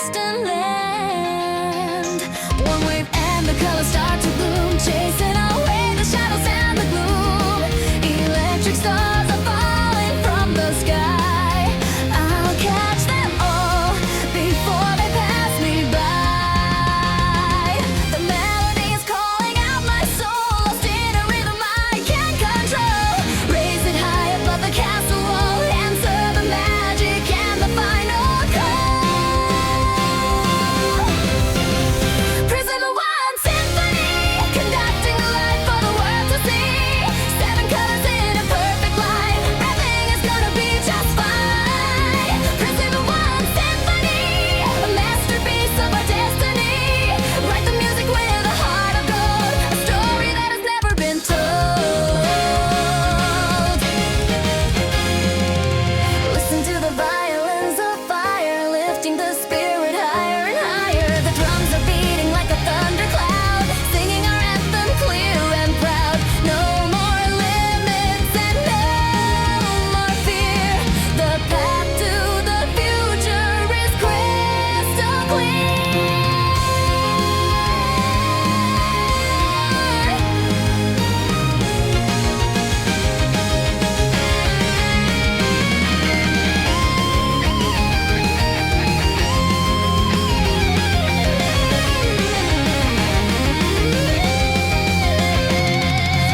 distant land. One wave and the colors start to bloom, chasing away the shadows and the gloom. Electric stars are falling from the sky. I'll catch them all before they pass me by. The melody is calling out my soul, lost in a rhythm I can't control. Raise it high above the castle wall, answer the magic and the final call. Prism One Symphony, conducting the light for the world to see. 7 colors in a perfect line, everything is gonna be just fine. Prism One Symphony, a masterpiece of our destiny. Write the music with a heart of gold, a story that has never been told. Listen to the violins of fire, lifting the spirit higher and higher. The drums are beating like a thundercloud, singing our anthem clear and proud. No more limits and no more fear. The path to the future is crystal clear.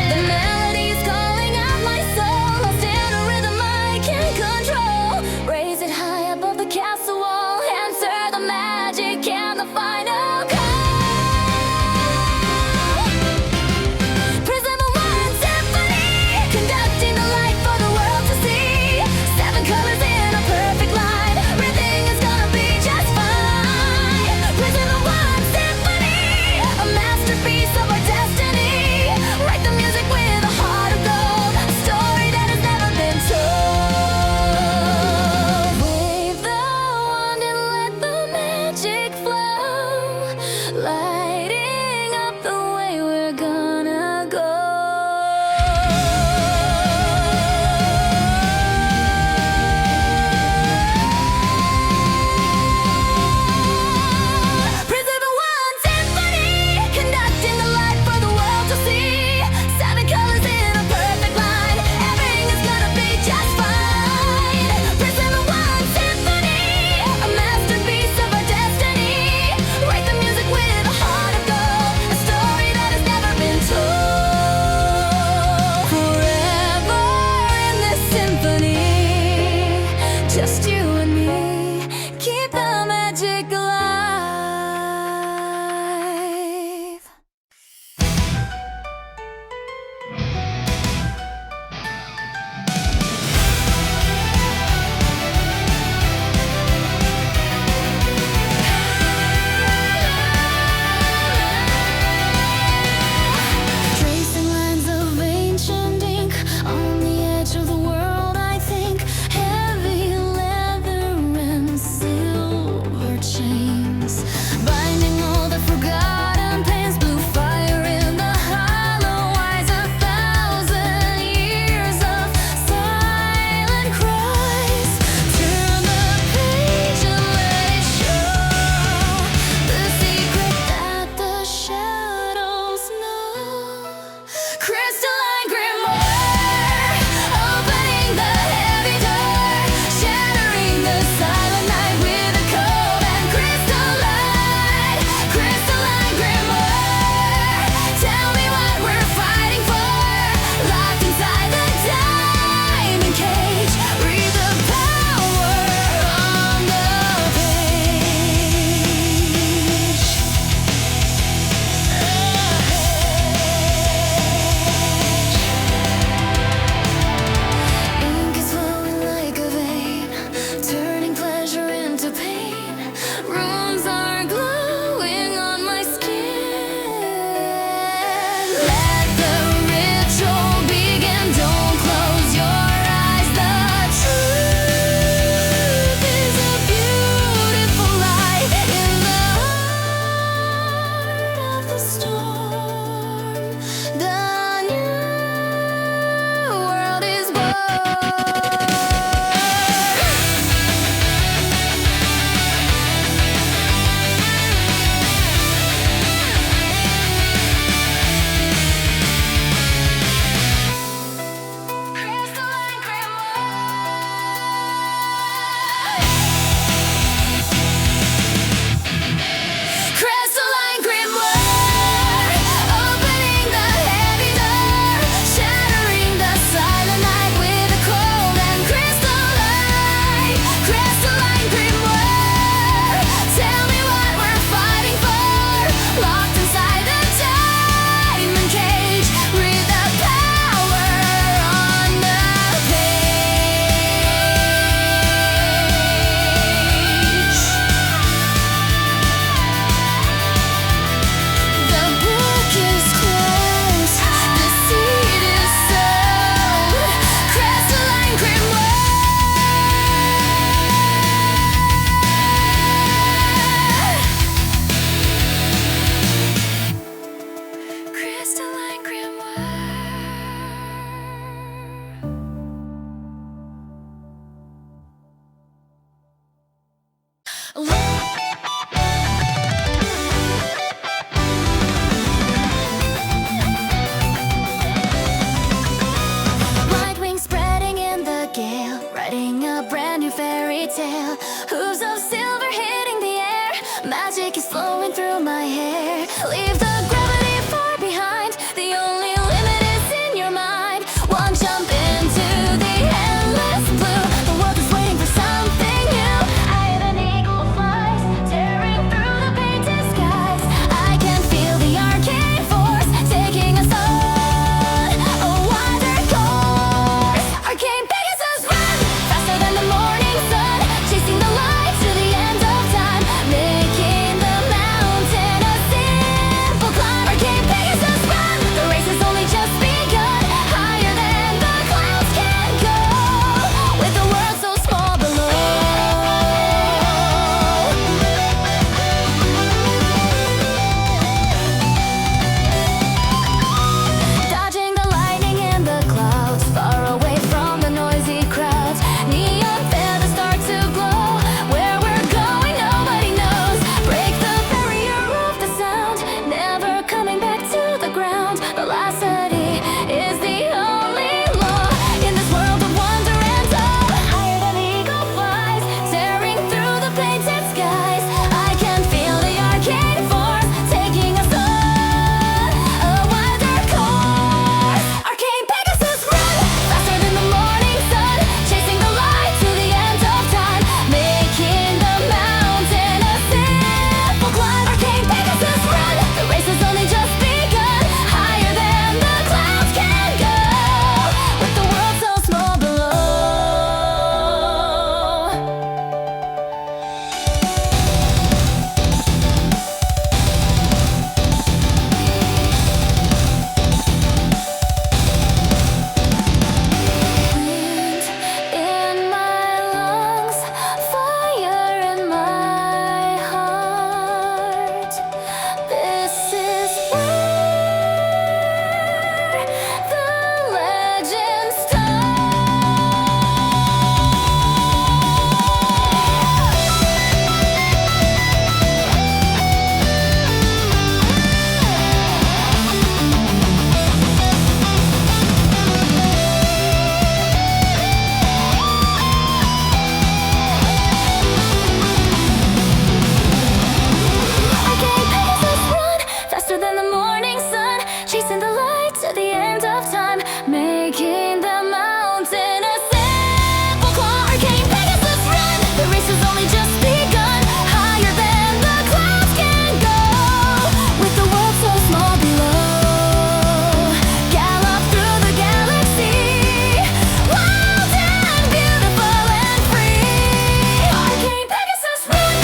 The melody's calling out my soul, lost in a rhythm I can't control. Raise it high above the castle wall, answer the magic and the final call. Prism One Symphony, conducting the light for the world to see. 7 colors in a perfect line, everything is gonna be just fine. Prism One Symphony, a masterpiece of our destiny. Write the music with a heart of gold, a story that has never been told. Wave the wand and let the magic flow. magic is flowing through my hair. Leave the gravity far behind. The only limit is in your mind. One jump into the endless blue. The world is waiting for something new. I had an eagle flies, tearing through the painted skies. I can feel the arcane force taking us on a wider course. Arcane Pegasus Run, faster than the morning sun, chasing the light to the end of time, making the mountain a simple climb. Arcane Pegasus Run, the race has only just begun, higher than the clouds can go, with the world so small below. Dodging the lightning in the clouds, far away from the noisy crowds. Neon feathers start to glow. Where we're going, nobody knows. Break the barrier of the sound, never coming back to the ground. Velocity is the only law in this world of wonder and awe. Higher than eagle flies, tearing through the painted skies. I can feel the arcane force taking us on a wider course. Arcane Pegasus Run, faster than the morning sun, chasing the light to the end of time, making the mountain a simple climb. Arcane Pegasus Run, the race has only just begun, higher than the clouds can go, with the world so small below. Wind in my lungs, fire in my heart. This is where the legend Arcane Pegasus Run, faster than the morning sun, chasing the light to the end of time, making the mountain a simple climb. Arcane Pegasus Run, the race has only just begun, higher than the clouds can go, with the world so small below. Gallop through the galaxy, wild and beautiful and free. Arcane Pegasus Run.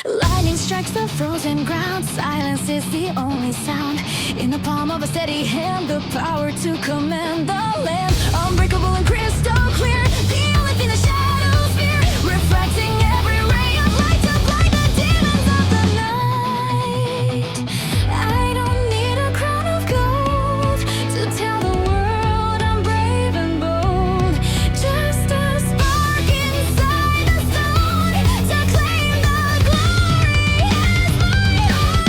Lightning strikes the frozen ground. Silence is the only sound. In the palm of a steady hand, the power to command the land. Unbreakable and crystal clear. The only thing the shadows fear. Reflecting every ray of light to blind the demons of the night. I don't need a crown of gold to tell the world I'm brave and bold. Just a spark inside the stone to claim the glory as my own.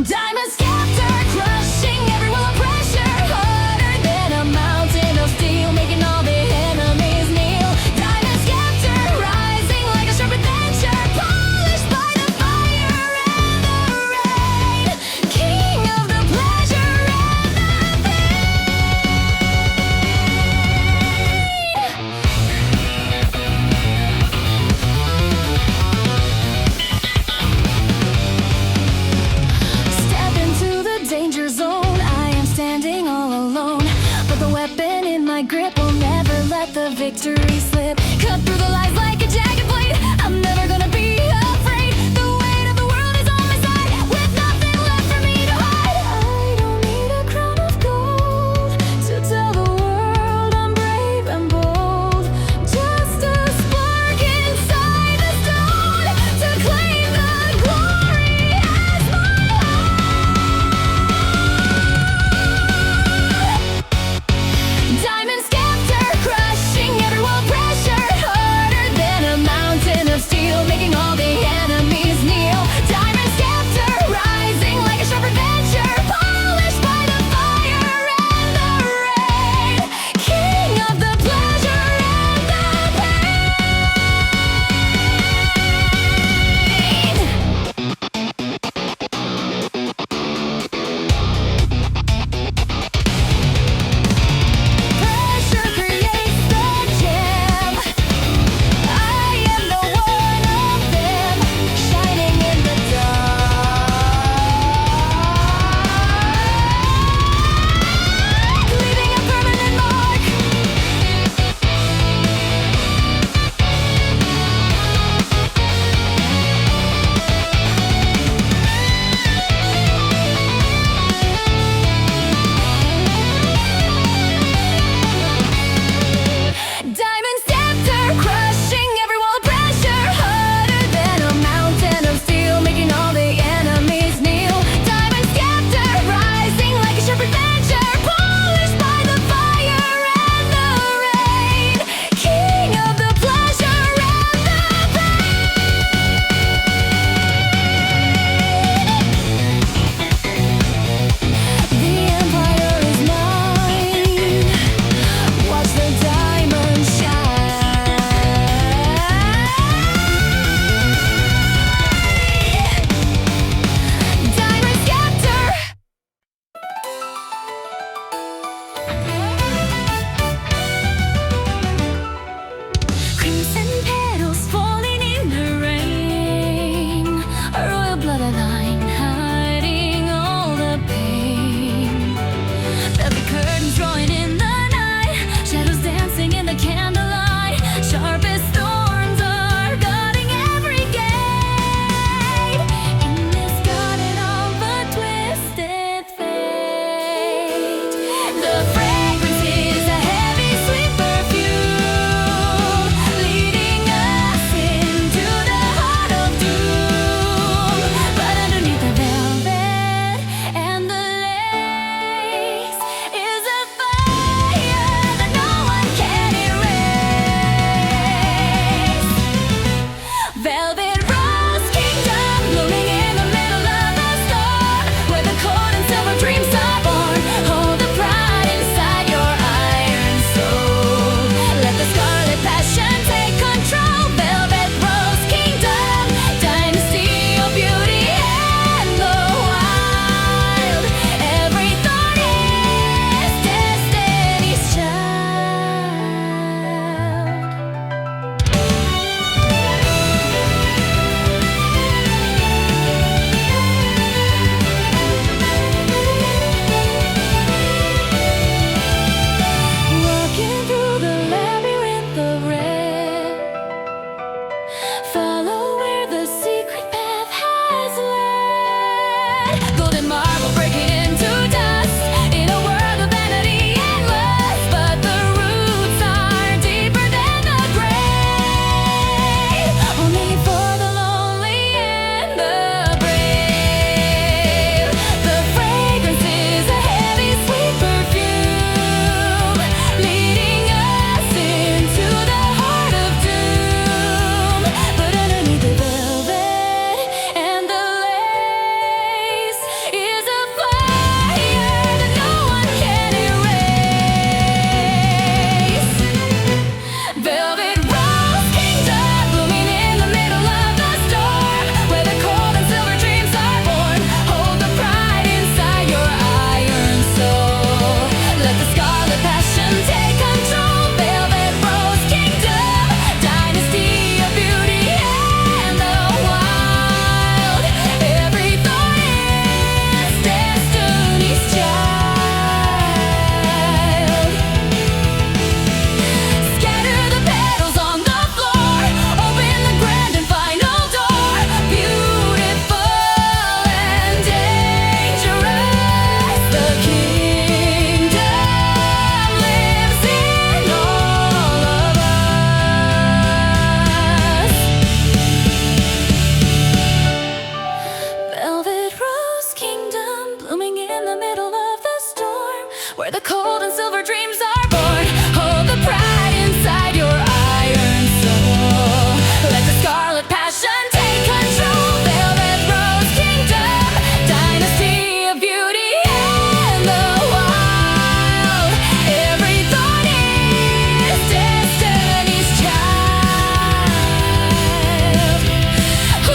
Diamond scepter crushing every wall of pressure, harder than a mountain of steel, making all the enemies kneel. Diamond scepter rising like a sharp adventure, polished by the fire and the rain. King of the pleasure and the Step into the danger zone. I am standing all alone, but the weapon in my grip will never let the victory slip. Cut through the lies like a jagged blade. I'm never gonna be afraid. The weight of the world is on my side, with nothing left for me to hide. I don't need a crown of gold to tell the world I'm brave and bold. Just a spark inside the stone to claim the glory as my own. where the cold and silver dreams are born. Hold the pride inside your iron soul. Let the scarlet passion take control. Velvet Rose Kingdom, dynasty of beauty and the wild. Every thought is destiny's child.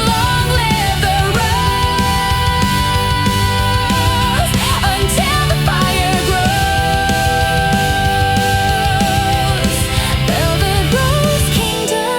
Long live the rose until the fire grows. Velvet Rose Kingdom.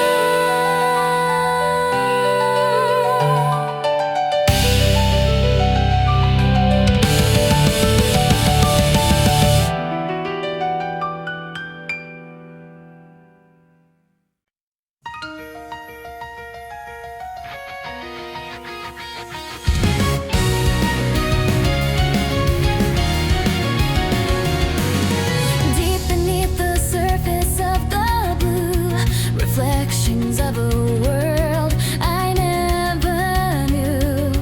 Deep beneath the surface of the blue, reflections of a world I never knew.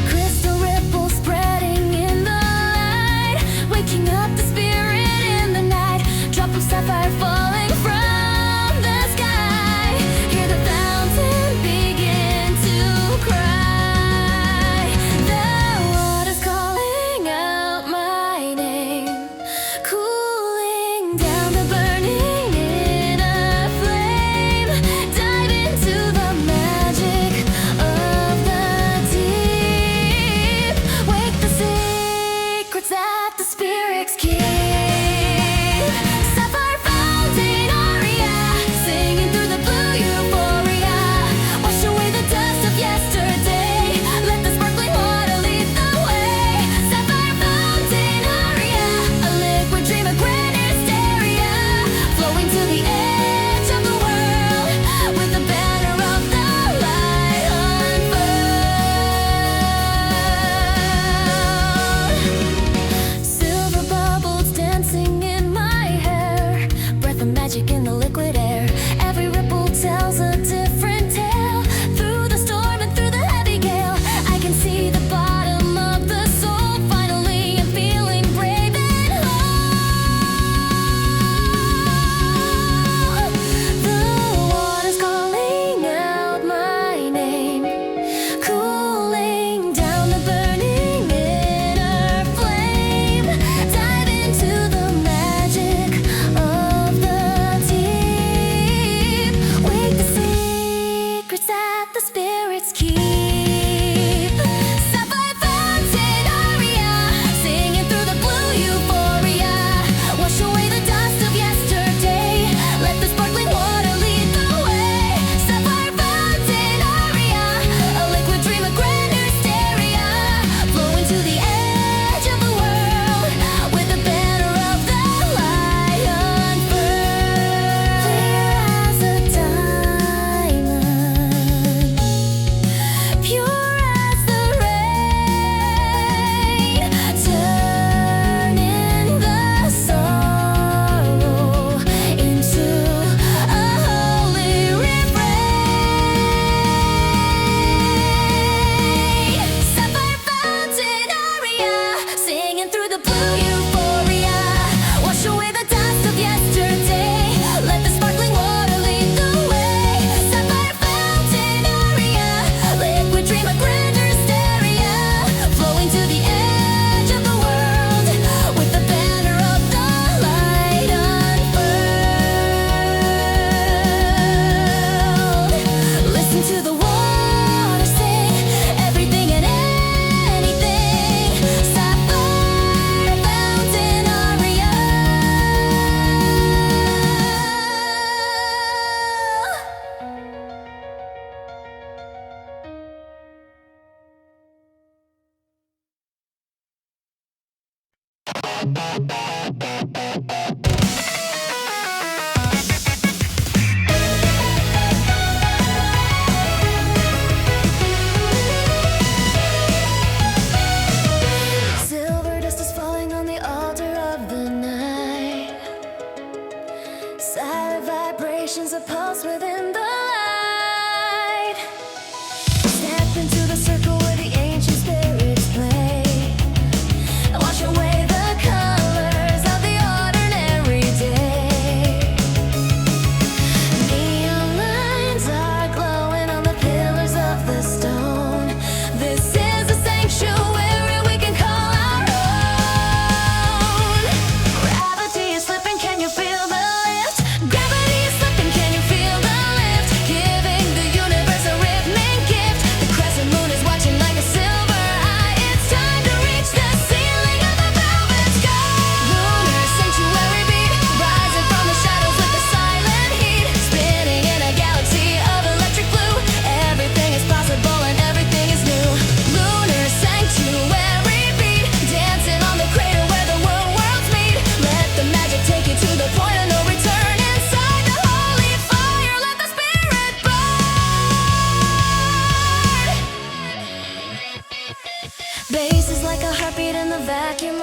Crystal ripples spreading in the light, waking up the spirit in the night. Drop of sapphire falling from the sky. Hear the fountain begin to cry. The water's calling out my name, cooling down the burning inner flame. Dive into the magic of the deep. Wake the secrets that the spirits keep. Sapphire fountain Aria, singing through the blue euphoria. Wash away the dust of yesterday. Let the sparkling water lead the way. Sapphire fountain Aria, a liquid dream of grand hysteria, flowing to the edge of the world with the banner of the light unfurled. Silver bubbles dancing in my hair, breath of magic in the liquid air. Every ripple tells a different tale. Through the storm and through the heavy gale, I can see the bottom of the soul. Finally, I'm feeling brave and whole. The water's calling out my name, cooling down the burning inner flame. Dive into the magic of the deep. Wake the secrets that the spirits keep. Sapphire fountain Aria, singing through the blue euphoria. Wash away the dust of yesterday. Let the sparkling water lead the way. Sapphire fountain Aria, a liquid dream of grand hysteria, flowing to the edge of the world with the banner of the light unfurled. Clear as a diamond, pure as the rain, turning the sorrow into a holy refrain. Sapphire fountain Aria, singing through the blue euphoria. Wash away the dust of yesterday. Let the sparkling water lead the way. Sapphire fountain Aria, liquid dream of grand hysteria, flowing to the edge of the world with the banner of the light unfurled. Listen to the water sing, everything and anything. Sapphire fountain Aria. Silver dust is falling on the altar of the night. Silent vibrations of pulse within the light. Step into the circle where the ancient spirits play. Wash away the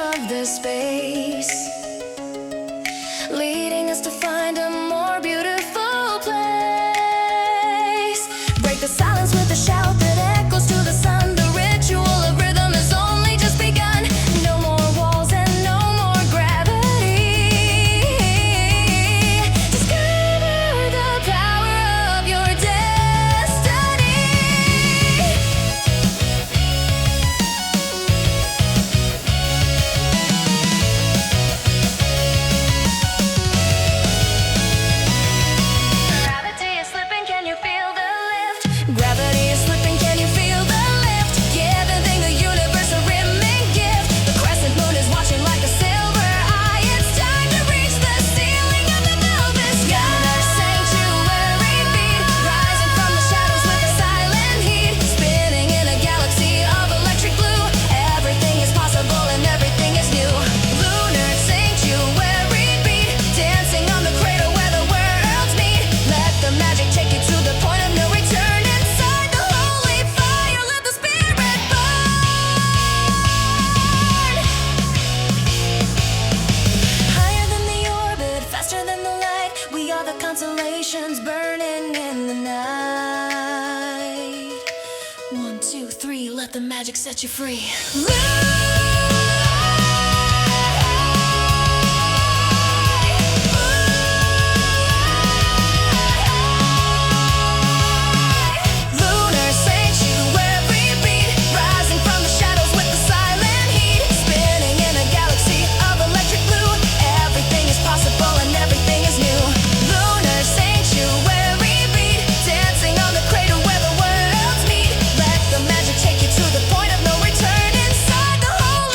of the space, leading us to find a more beautiful place. Break the silence with a shout that echoes to the sun. The ritual of rhythm has only just begun. No more walls and no more gravity. Discover the power of your destiny. Gravity is slipping, can you feel the lift? Gravity is slipping, can you feel the lift? Giving the universe a rimming gift. The crescent moon is watching like a silver eye. It's time to reach the ceiling of the velvet sky. Lunar sanctuary beat, rising from the shadows with a silent heat. Spinning in a galaxy of electric blue. Everything is possible and everything is new. Lunar sanctuary beat, dancing on the crater where the worlds meet. Let the magic take you to the point of no return. Inside the holy fire, let the spirit burn. Higher than the orbit, faster than the light. We are the constellations burning in the night. 1, 2, 3, let the magic set you free. Lunar sanctuary beat, rising from the shadows with the silent heat. Spinning in a galaxy of electric blue. Everything is possible and everything is new. Lunar sanctuary beat, dancing on the crater where the worlds meet. Let the magic take you to the point of no return. Inside the holy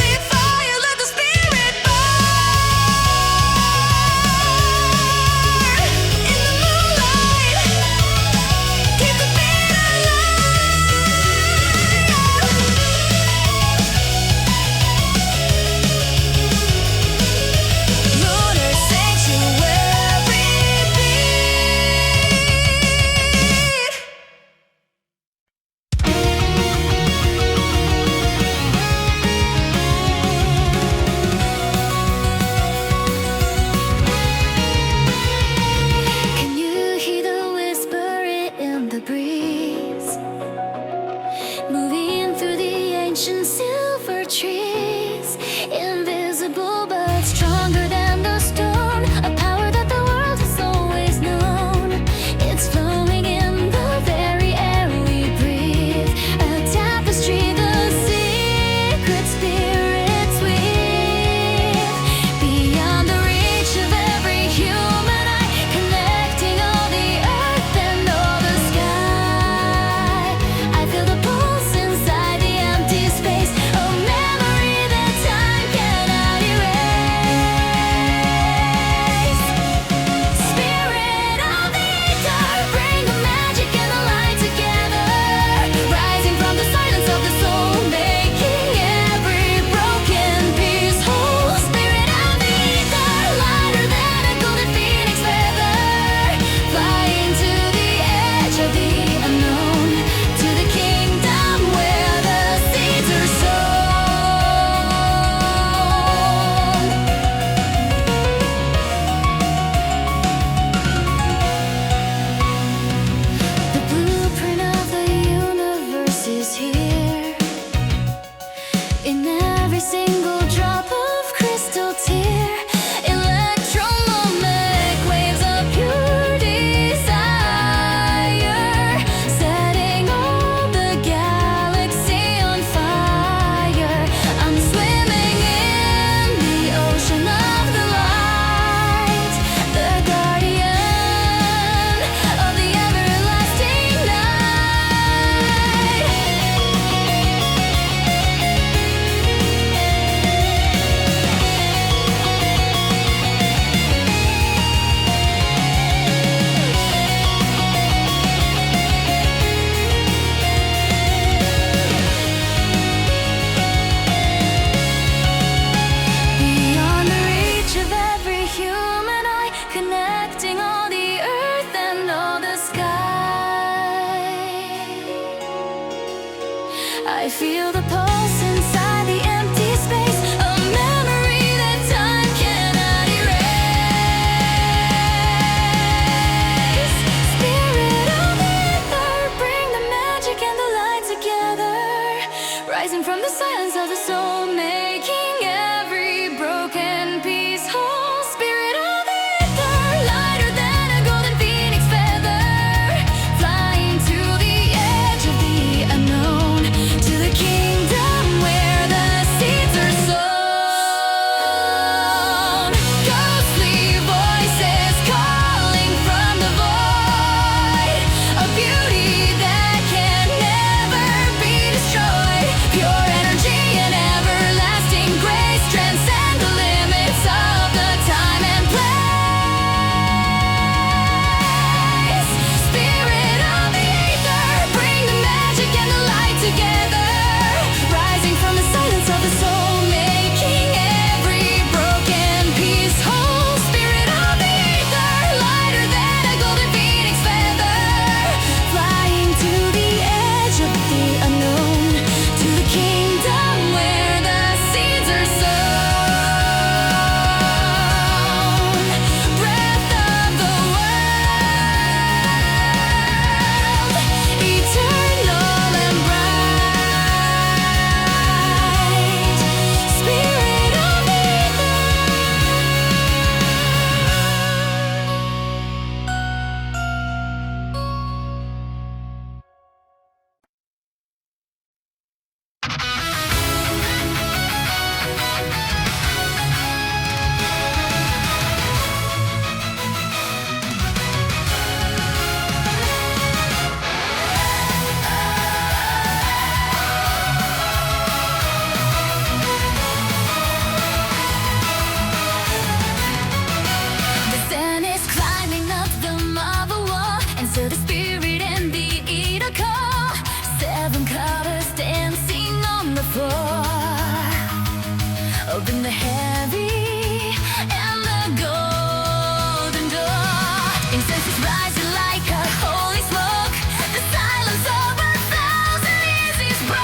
Open the heavy and the golden door. Incense is rising like a holy smoke. The silence of a thousand years is broke.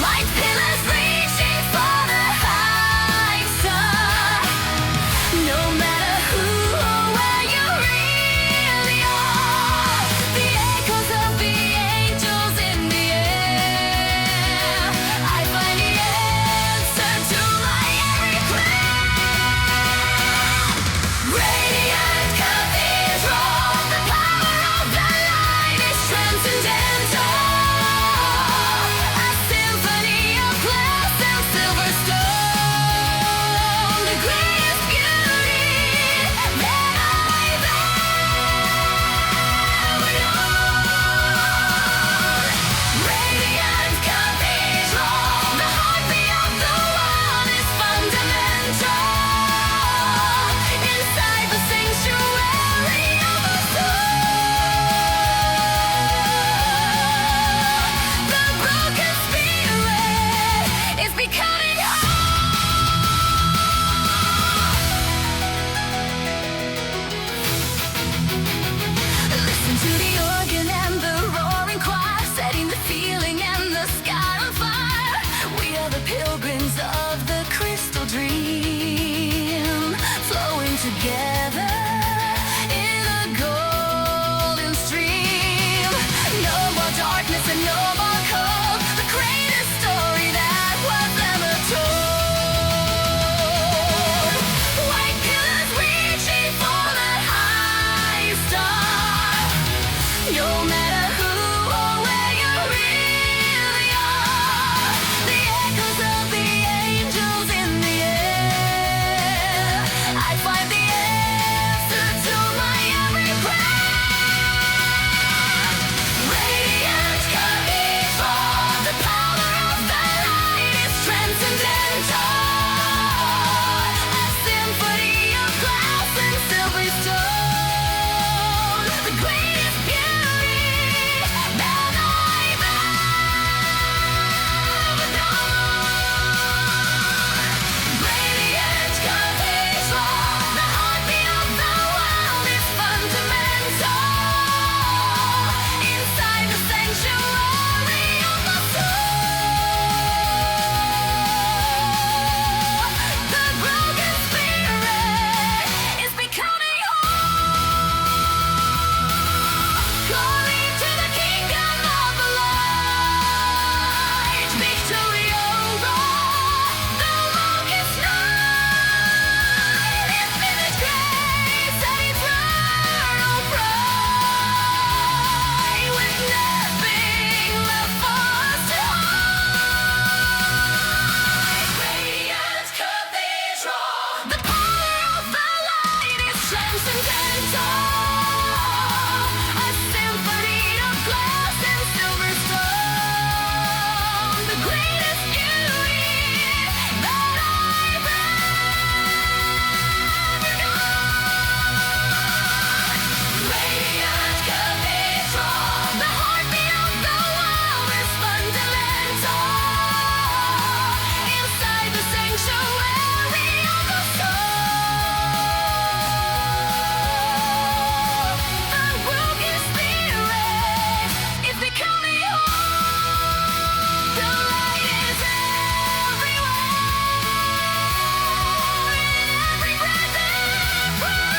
Light pillars reaching for the high star. No matter who or where you really are, the echoes of the angels in the air. I find the answer to my every prayer. Radiant cathedral, the power of the light is transcendental. A symphony of glass and silver stone, the greatest beauty that I've ever known. Radiant cathedral, the heartbeat of the world is fundamental. Inside the sanctuary of a soul, the broken spirit is becoming Listen to the organ and the roaring choir, setting the feeling and the sky on fire. We are the pilgrims of the crystal dream, flowing together in a golden stream. No more darkness and no more cold, the greatest story that was ever told. White pillars reaching for the high star. No matter who or where you really are, the echoes of the angels in the air. I find the answer to my every prayer. Radiant cathedral, the power of the light is transcendental. A symphony of glass and silver stone, the greatest beauty that I've ever known. Radiant cathedral, the heartbeat of the world is fundamental. Inside the sanctuary of the soul, the broken spirit is becoming whole. Glory to the kingdom of the light, victory over the longest night. Infinite grace and eternal pride, with nothing left for us to hide. Radiant cathedral, the power of the light is transcendental. A symphony of glass and silver stone, the greatest beauty that I've ever known. Radiant cathedral, the heartbeat of the world is fundamental. Inside the sanctuary of the soul, the broken spirit is becoming whole. The light is everywhere, in every breath and breath.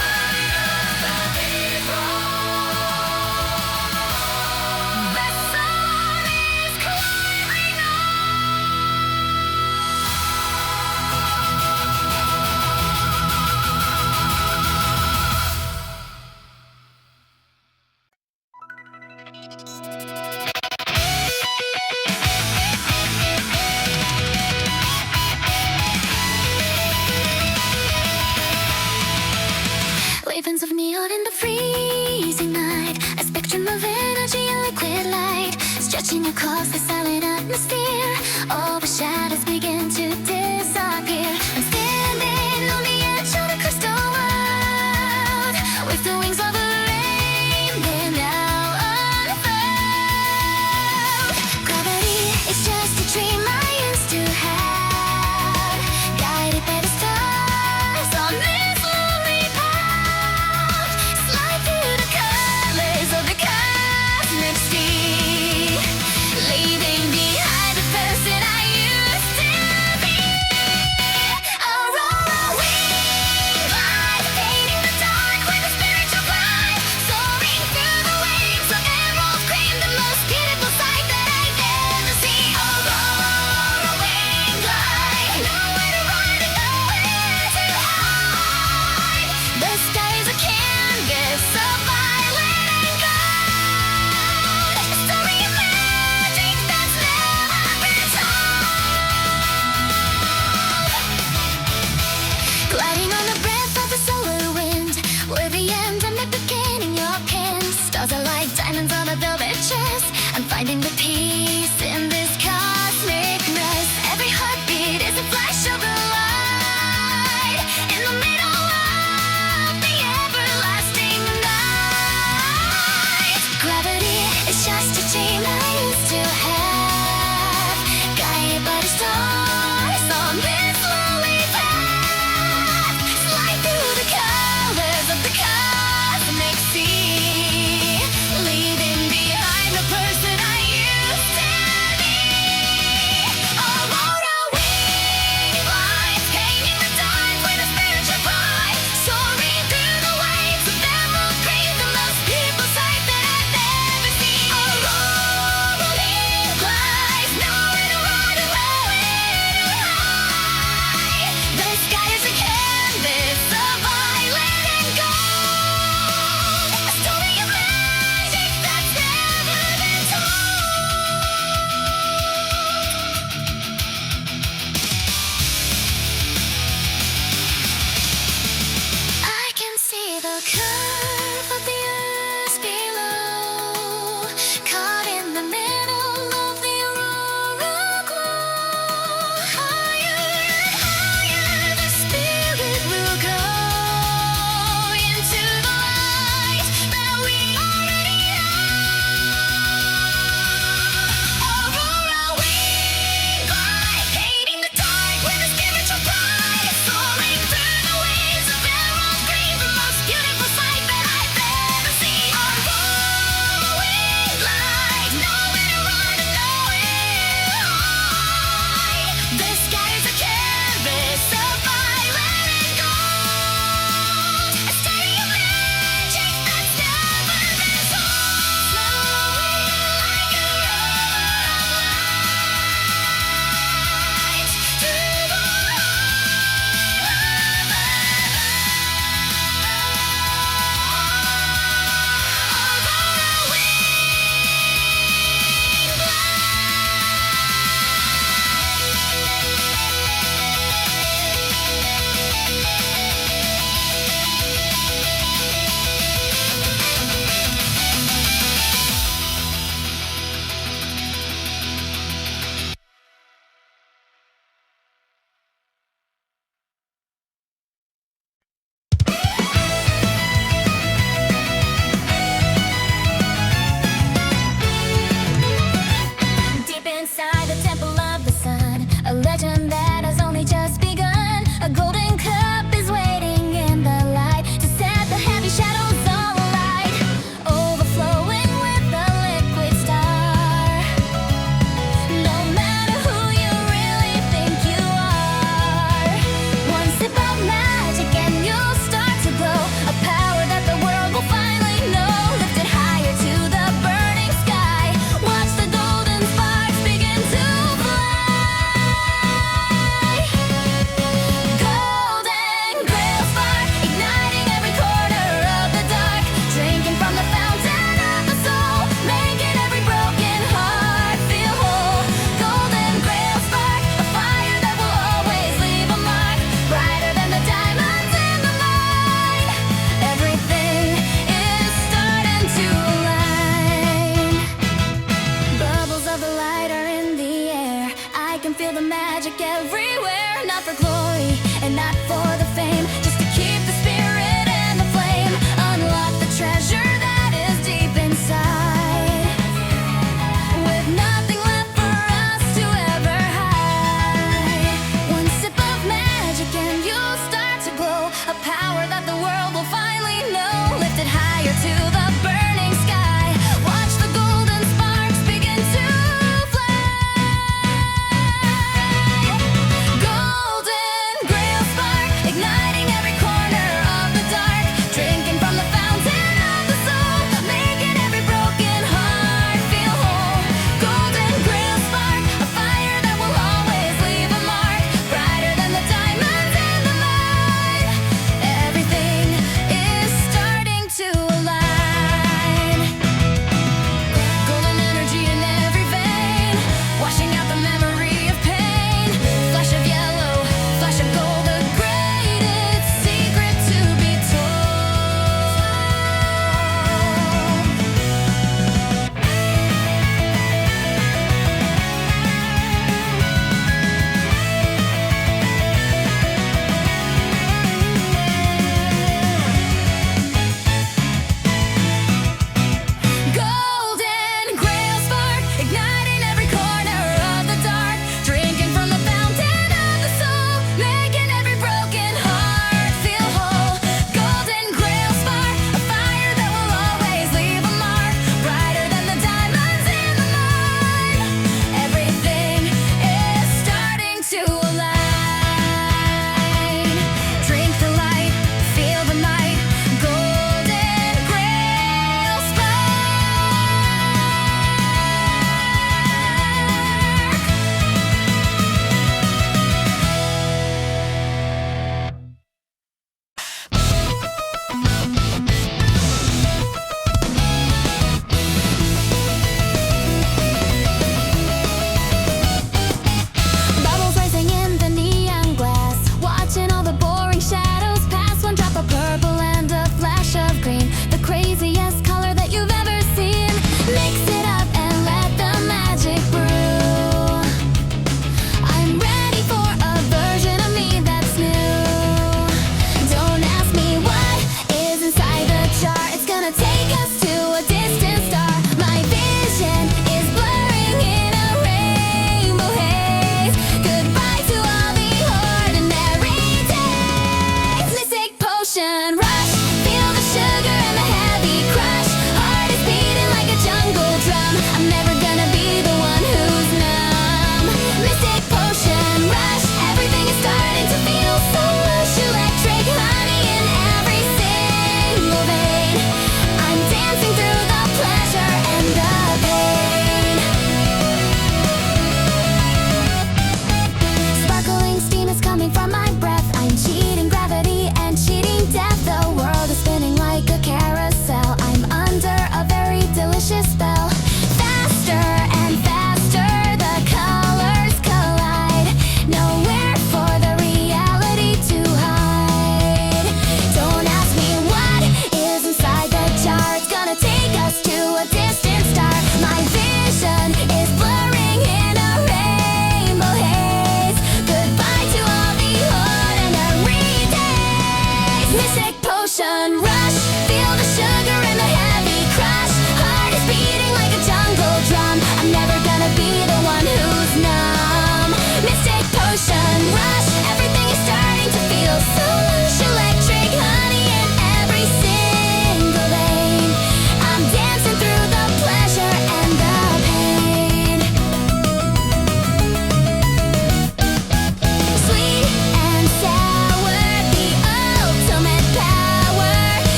Radiant cathedral, the sun is climbing up. Wavelengths of neon in the freezing night, a spectrum of energy and liquid light, stretching across the silent atmosphere. All the shadows begin to disappear. I'm standing on the edge of the crystal world, with the wings of a rainbow.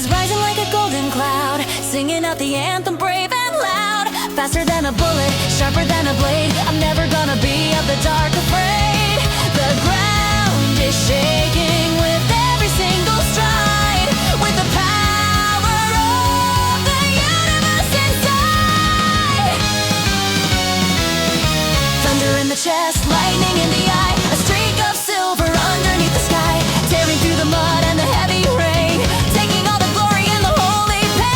is rising like a golden cloud, singing out the anthem brave and loud. Faster than a bullet, sharper than a blade, I'm never gonna be of the dark afraid. The ground is shaking with every single stride, with the power of the universe inside. Thunder in the chest, lightning in the eye, a streak of silver underneath the sky, tearing through the mud and the heavy rain, taking all the glory and the holy pain.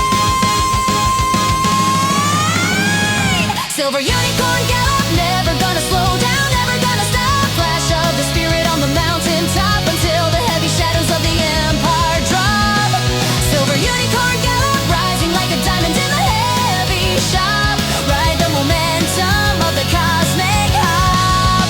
Silver unicorn gallop, never gonna slow down, never gonna stop. Flash of the spirit on the mountain top until the heavy shadows of the empire drop. Silver unicorn gallop, rising like a diamond in the heavy shop. Ride the momentum of the cosmic hop.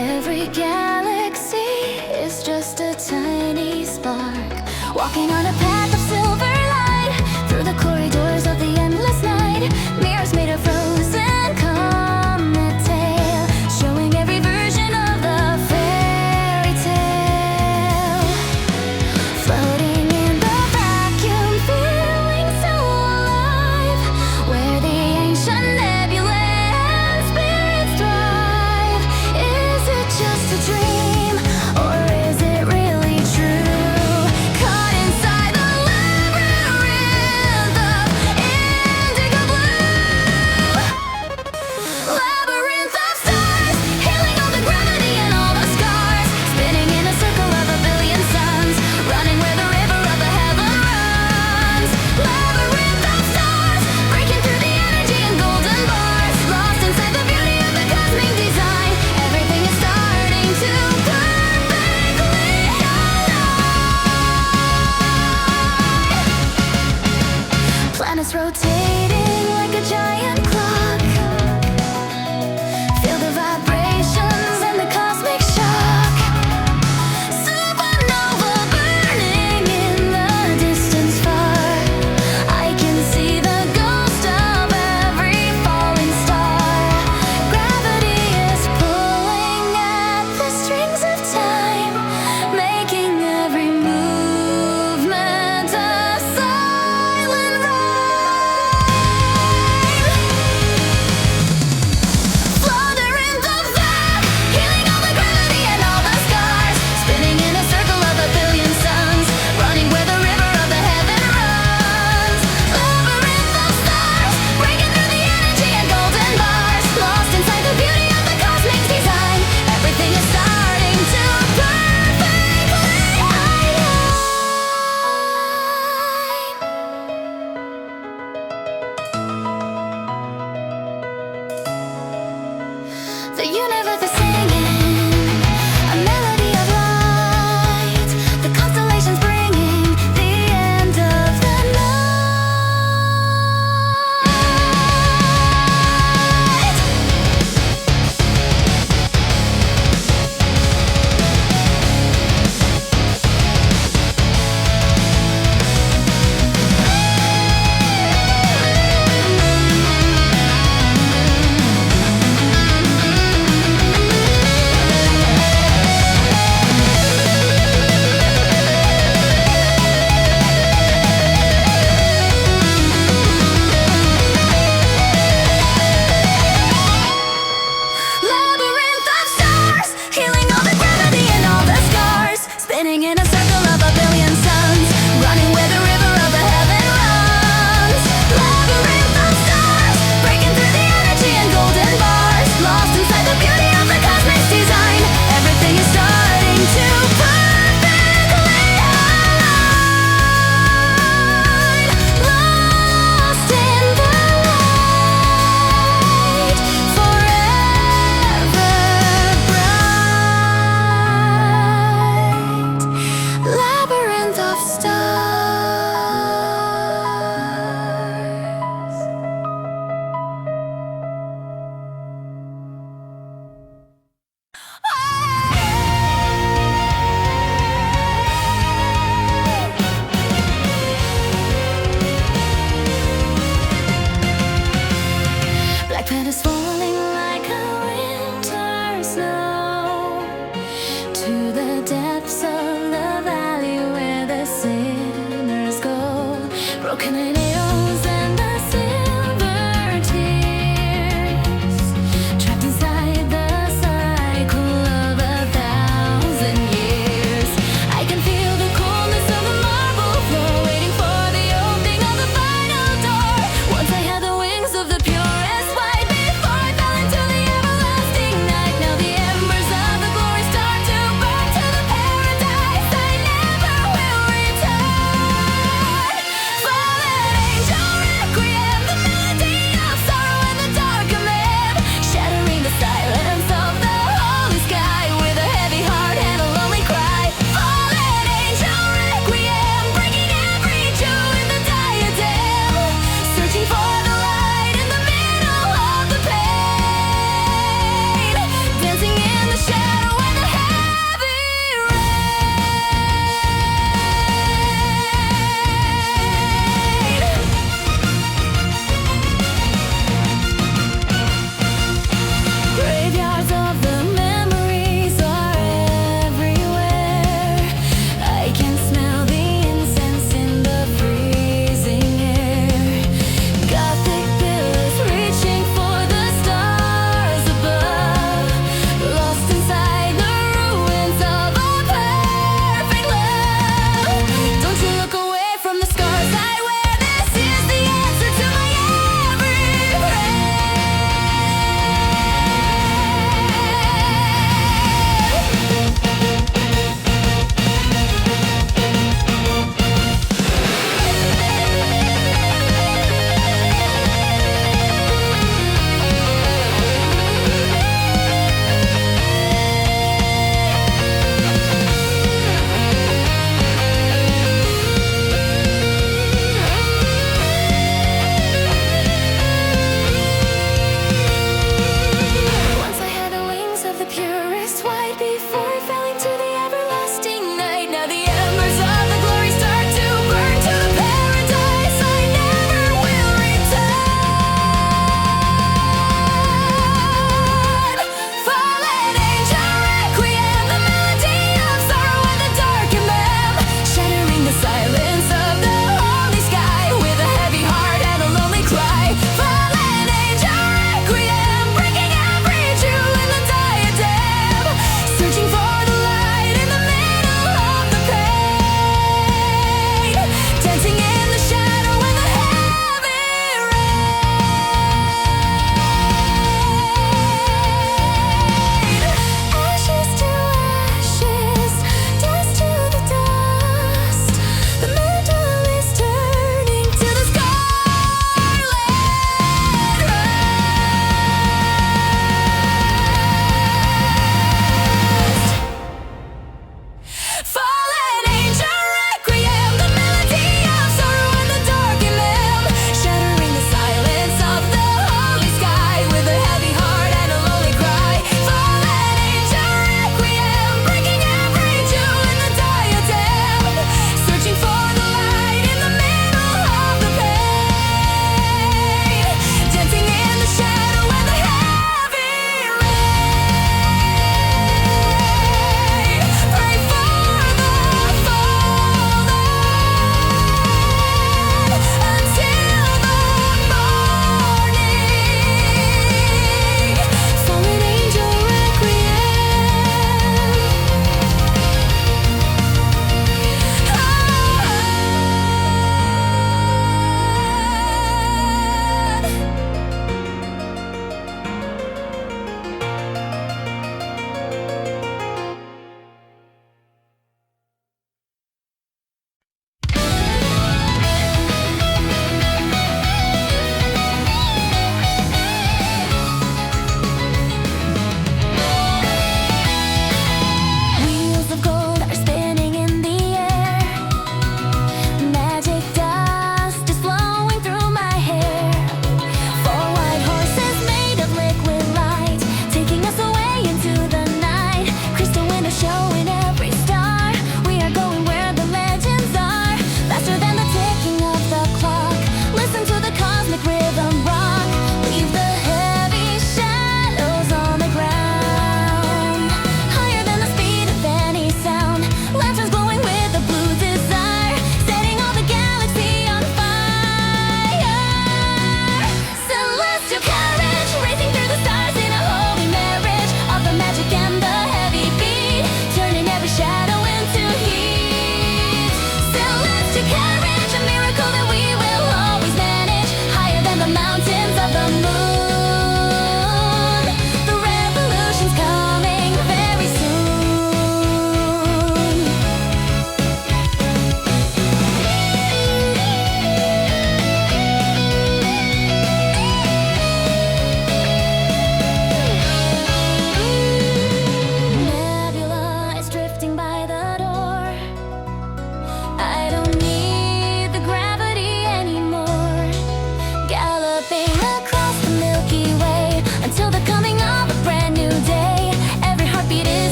Every galaxy is just a tiny spark, walking on a path of silver light through the corridors of the endless night. Mirrors made of frozen comet tail, showing every version of the fairy tale. Floating in the vacuum, feeling so alive, where the ancient nebulae and spirits thrive. Is it just a dream, or is it really true? Caught inside the labyrinth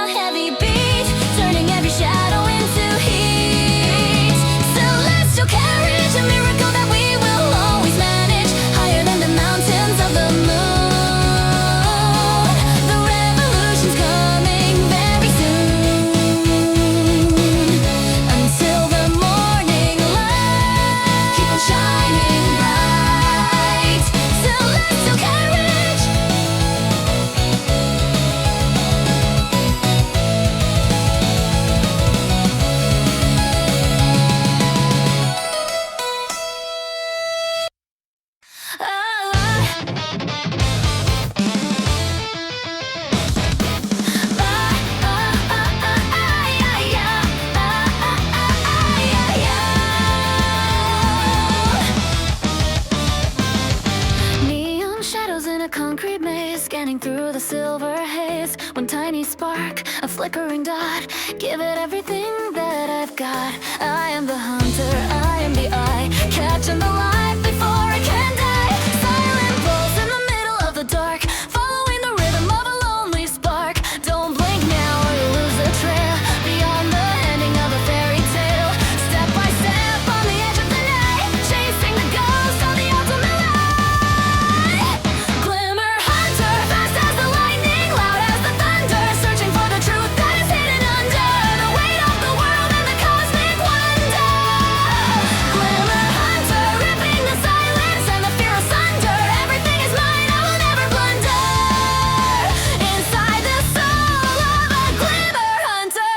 one heavy beat, turning every shadow into heat. Celestial carriage, a miracle that we will always manage, higher than the mountains of the moon. The revolution's coming very soon. Until the morning light, keep on shining bright. Celestial carriage. Neon shadows in a concrete maze, scanning through the silver haze. One tiny spark, a flickering dot, give it everything that I've got. I am the hunter, I am the eye, catching the light before it can die. Silent pulse in the middle of the dark, following the rhythm of a lonely spark. Don't blink now or you'll lose the trail, beyond the ending of a fairy tale. Step by step on the edge of the night, chasing the ghost of the ultimate light. Glimmer Hunter, fast as the lightning, loud as the thunder, searching for the truth that is hidden under the weight of the world and the cosmic wonder. Glimmer Hunter, ripping the silence and the fear asunder. Everything is mine, I will never blunder. Inside the soul of a Glimmer Hunter.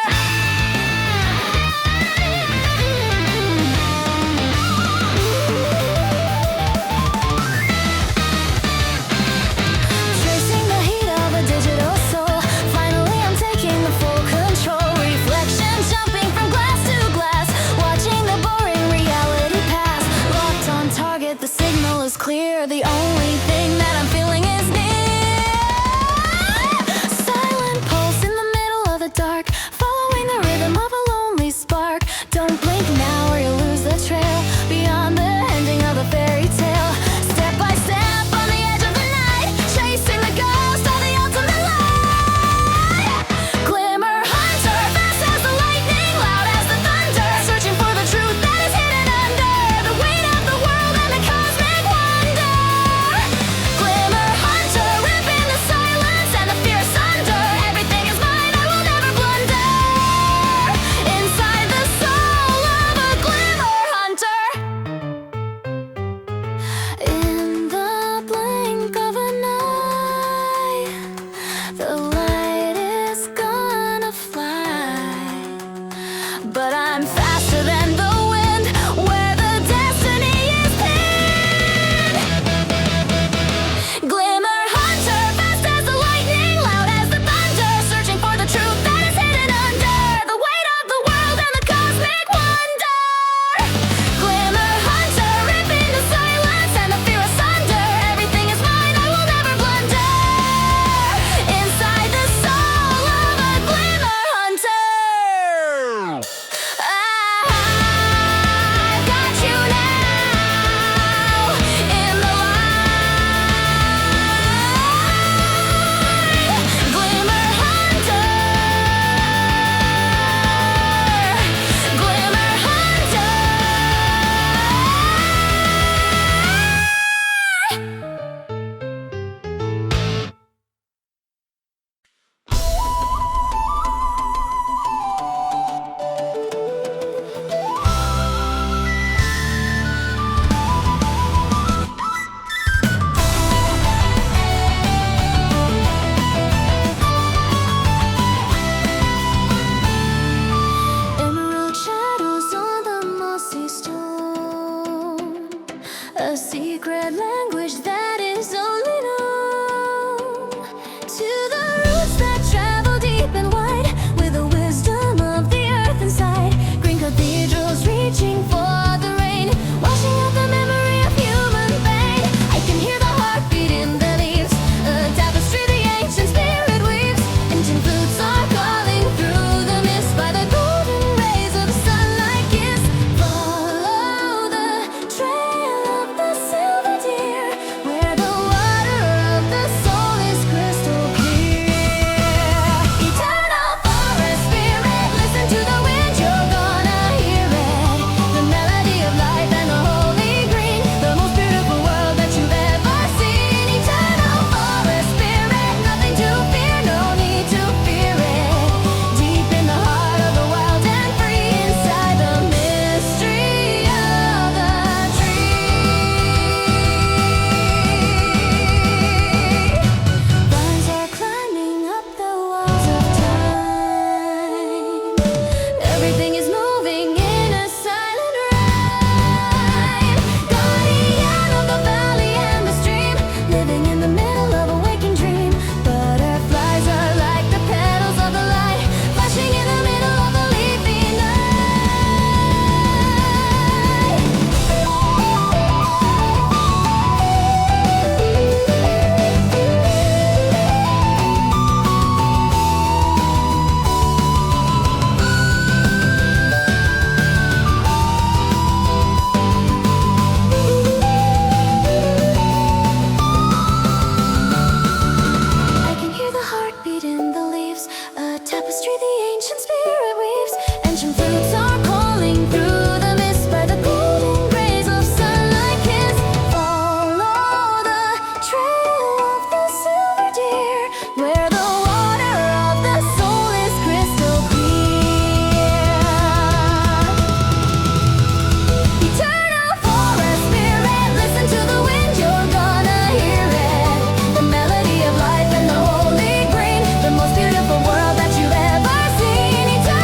Tracing the heat of a digital soul, finally I'm taking the full control. Reflection jumping from glass to glass, watching the boring reality pass. Locked on target, the signal is clear, the only thing that I'm feeling is near. Silent pulse in the middle of the dark, following the rhythm of a lonely spark. Don't blink now or you'll lose the trail, beyond the ending of a fairy tale. Step by step on the edge of the night, chasing the ghost of the ultimate light. Glimmer Hunter, fast as the lightning, loud as the thunder, searching for the truth that is hidden under the weight of the world and the cosmic wonder. Glimmer Hunter, ripping the silence and the fear asunder. Everything is mine, I will never blunder. ancient spirit weaves. Ancient fruits are calling through the mist by the golden rays of sunlight kiss. Follow the trail of the silver deer, where the water of the soul is crystal clear. Eternal forest spirit, listen to the wind, you're gonna hear it. The melody of life and the holy green, the most beautiful world that you've ever seen. Eternal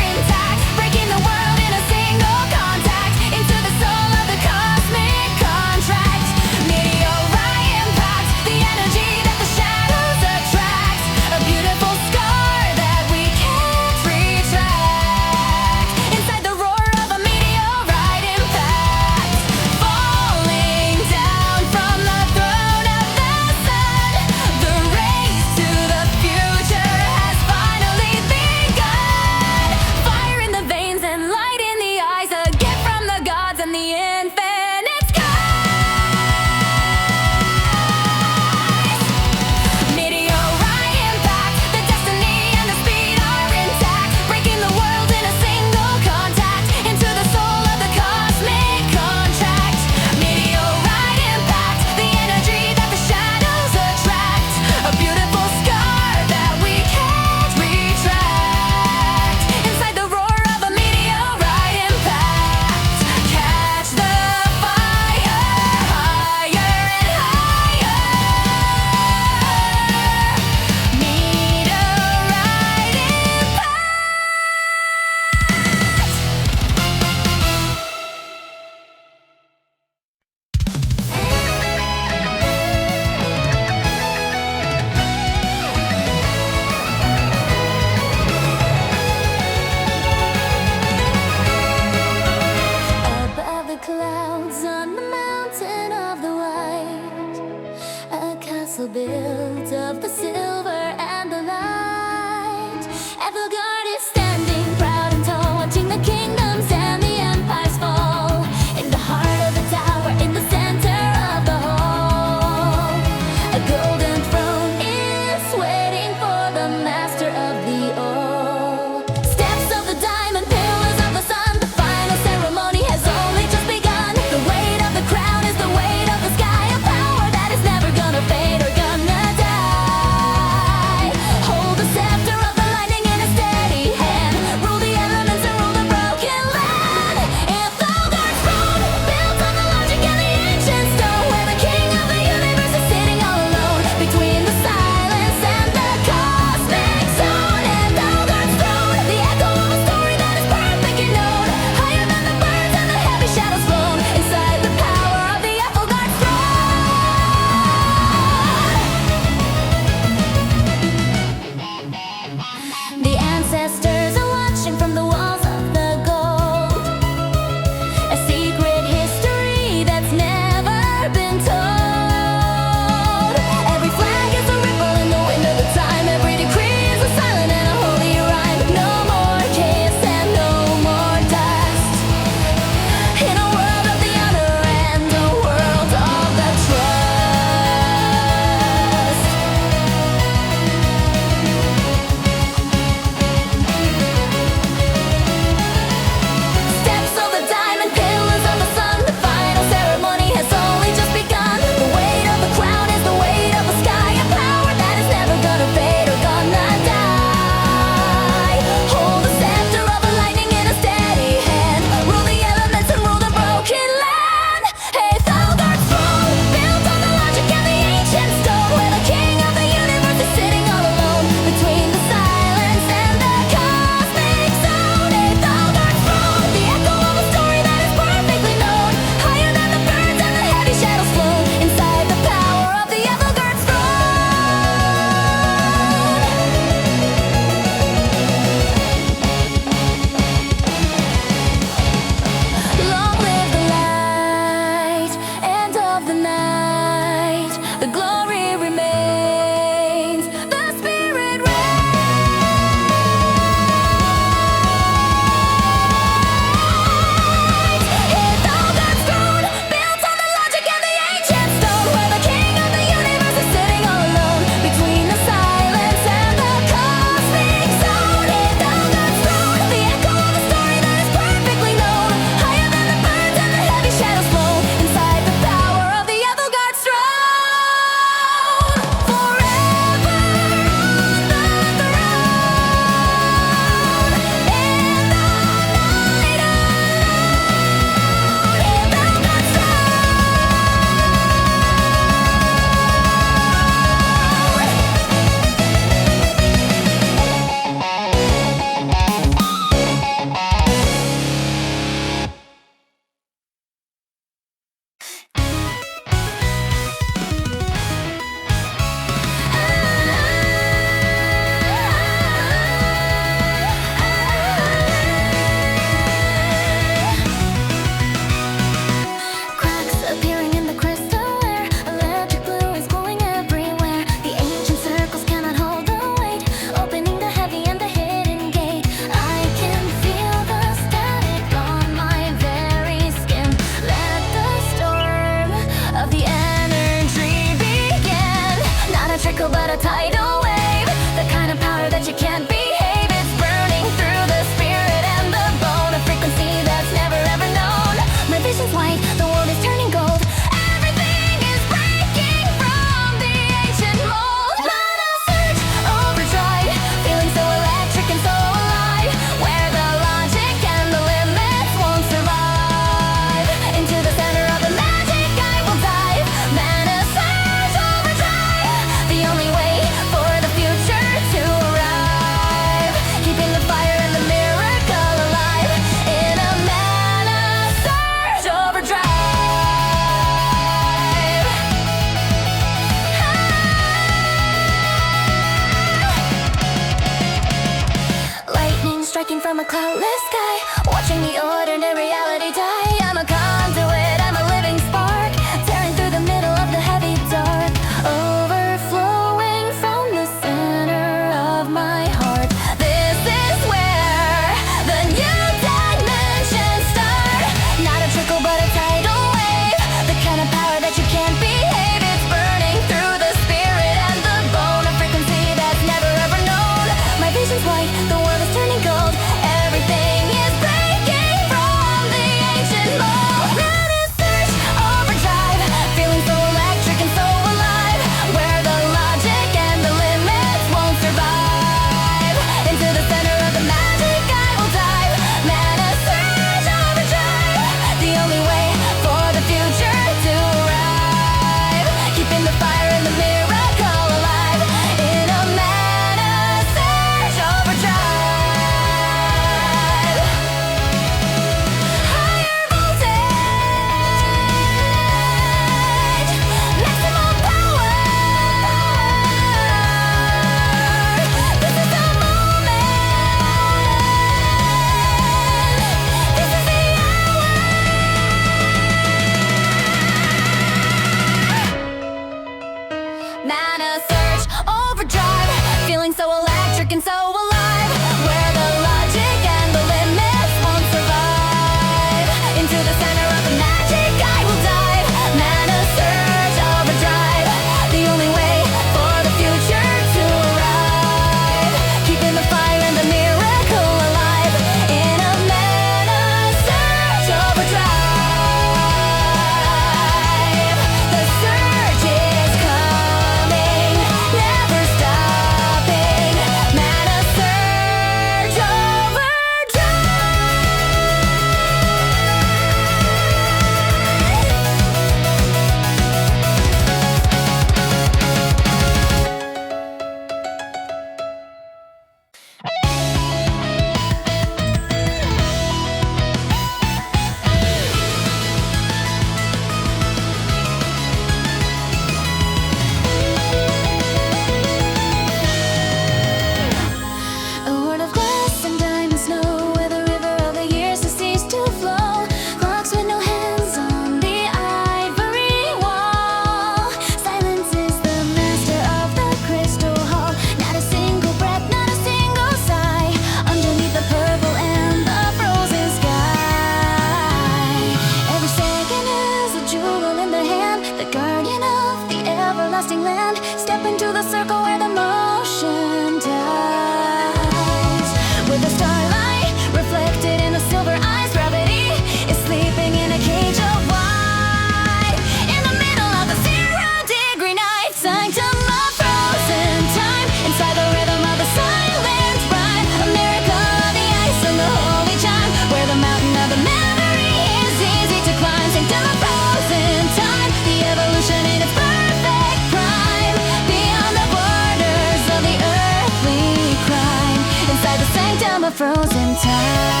frozen time.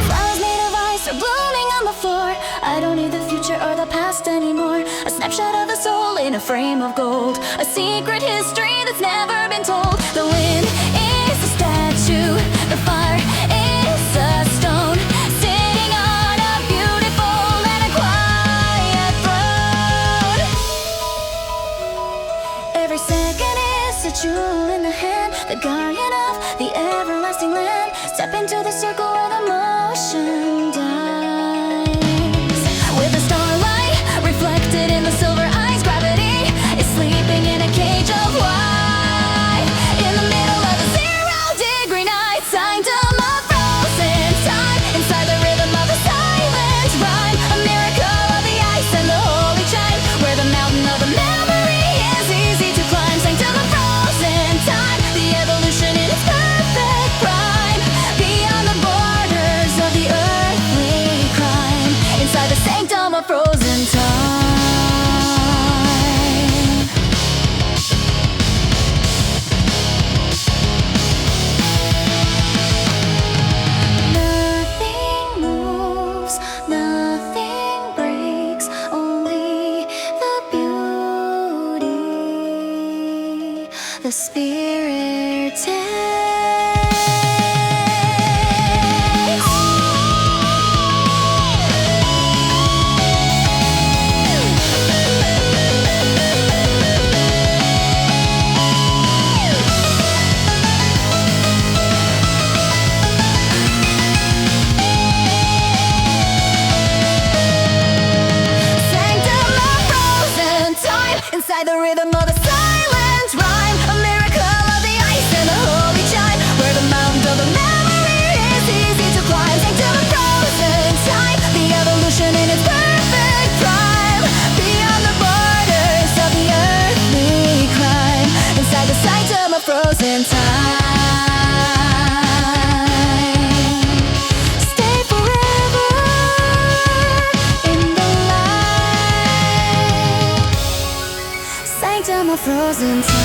Flowers made of ice are blooming on the floor. I don't need the future or the past anymore. A snapshot of the soul in a frame of gold. A secret history that's never been told. The wind is a statue. The fire is a stone. Sitting on a beautiful and a quiet throne. Every second is a jewel in the hand. The guardian of the everlasting land. Step into the circle where the motion dies. With the starlight reflected in the silver eyes. Gravity is sleeping in a cage of white. In the middle of the 0-degree night. Sanctum of frozen time. Inside the rhythm of a silent rhyme. A miracle of the ice and the holy chime. Where the mountain of the memory is easy to climb. Sanctum of frozen time. The evolution in its perfect prime. Beyond the borders of the earthly crime. Inside the sanctum of frozen time. Nothing moves, nothing breaks, only the beauty the spirit takes. Sanctum of frozen time. Inside the rhythm of the silent rhyme. A miracle of the ice and the holy chime. Where the mountain of the memory is easy to climb. Sanctum of frozen time. The evolution in its perfect prime. Beyond the borders of the earthly crime. Inside the sanctum of frozen time. Stay forever in the light. Sanctum of frozen time.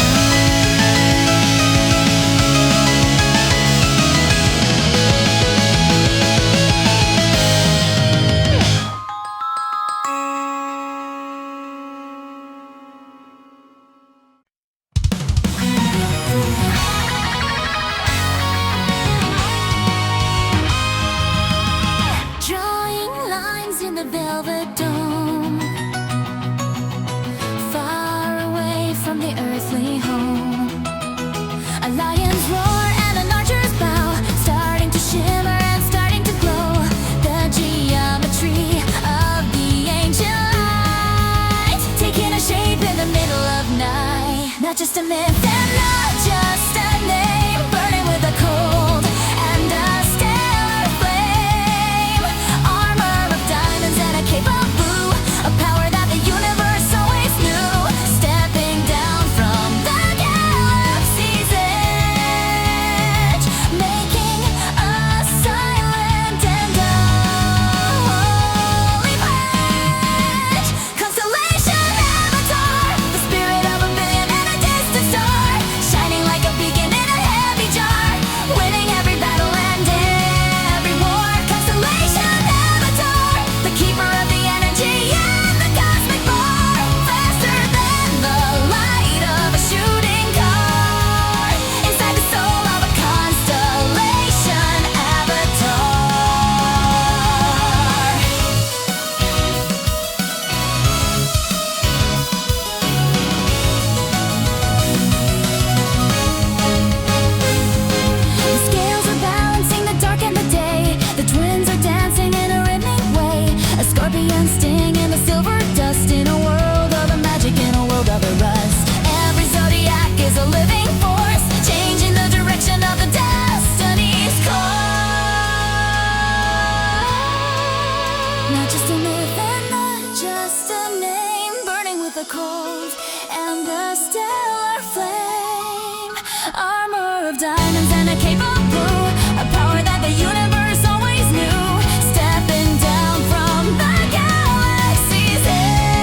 Drawing lines in the velvet dome. Far away from the earthly home. A lion's roar and an archer's bow. Starting to shimmer and starting to glow. The geometry of the ancient light. Taking a shape in the middle of night. Not just a myth and not just a name. Burning with a cold and a stellar flame. Armor of diamonds and a cape of blue. A power that the universe always knew. Stepping down from the galaxy's edge. Making a silent and holy pledge. Constellation Avatar. The spirit of a billion and a distant star. Shining like a beacon in a heavy jar. Winning every battle and every war. Constellation Avatar. The keeper of the energy and the cosmic bar. Faster than the light of a shooting car. Inside the soul of a constellation avatar. The scales are balancing the dark and the day. The twins are dancing in a rhythmic way. A scorpion sting in the silver dust. In a world of the magic, in a world of the rust. Every zodiac is a living force. Changing the direction of the destiny's course. Not just a myth and not just a name. Burning with a cold and a stellar flame. Armor of diamonds and a cape of blue. A power that the universe always knew. Stepping down from the galaxy's edge.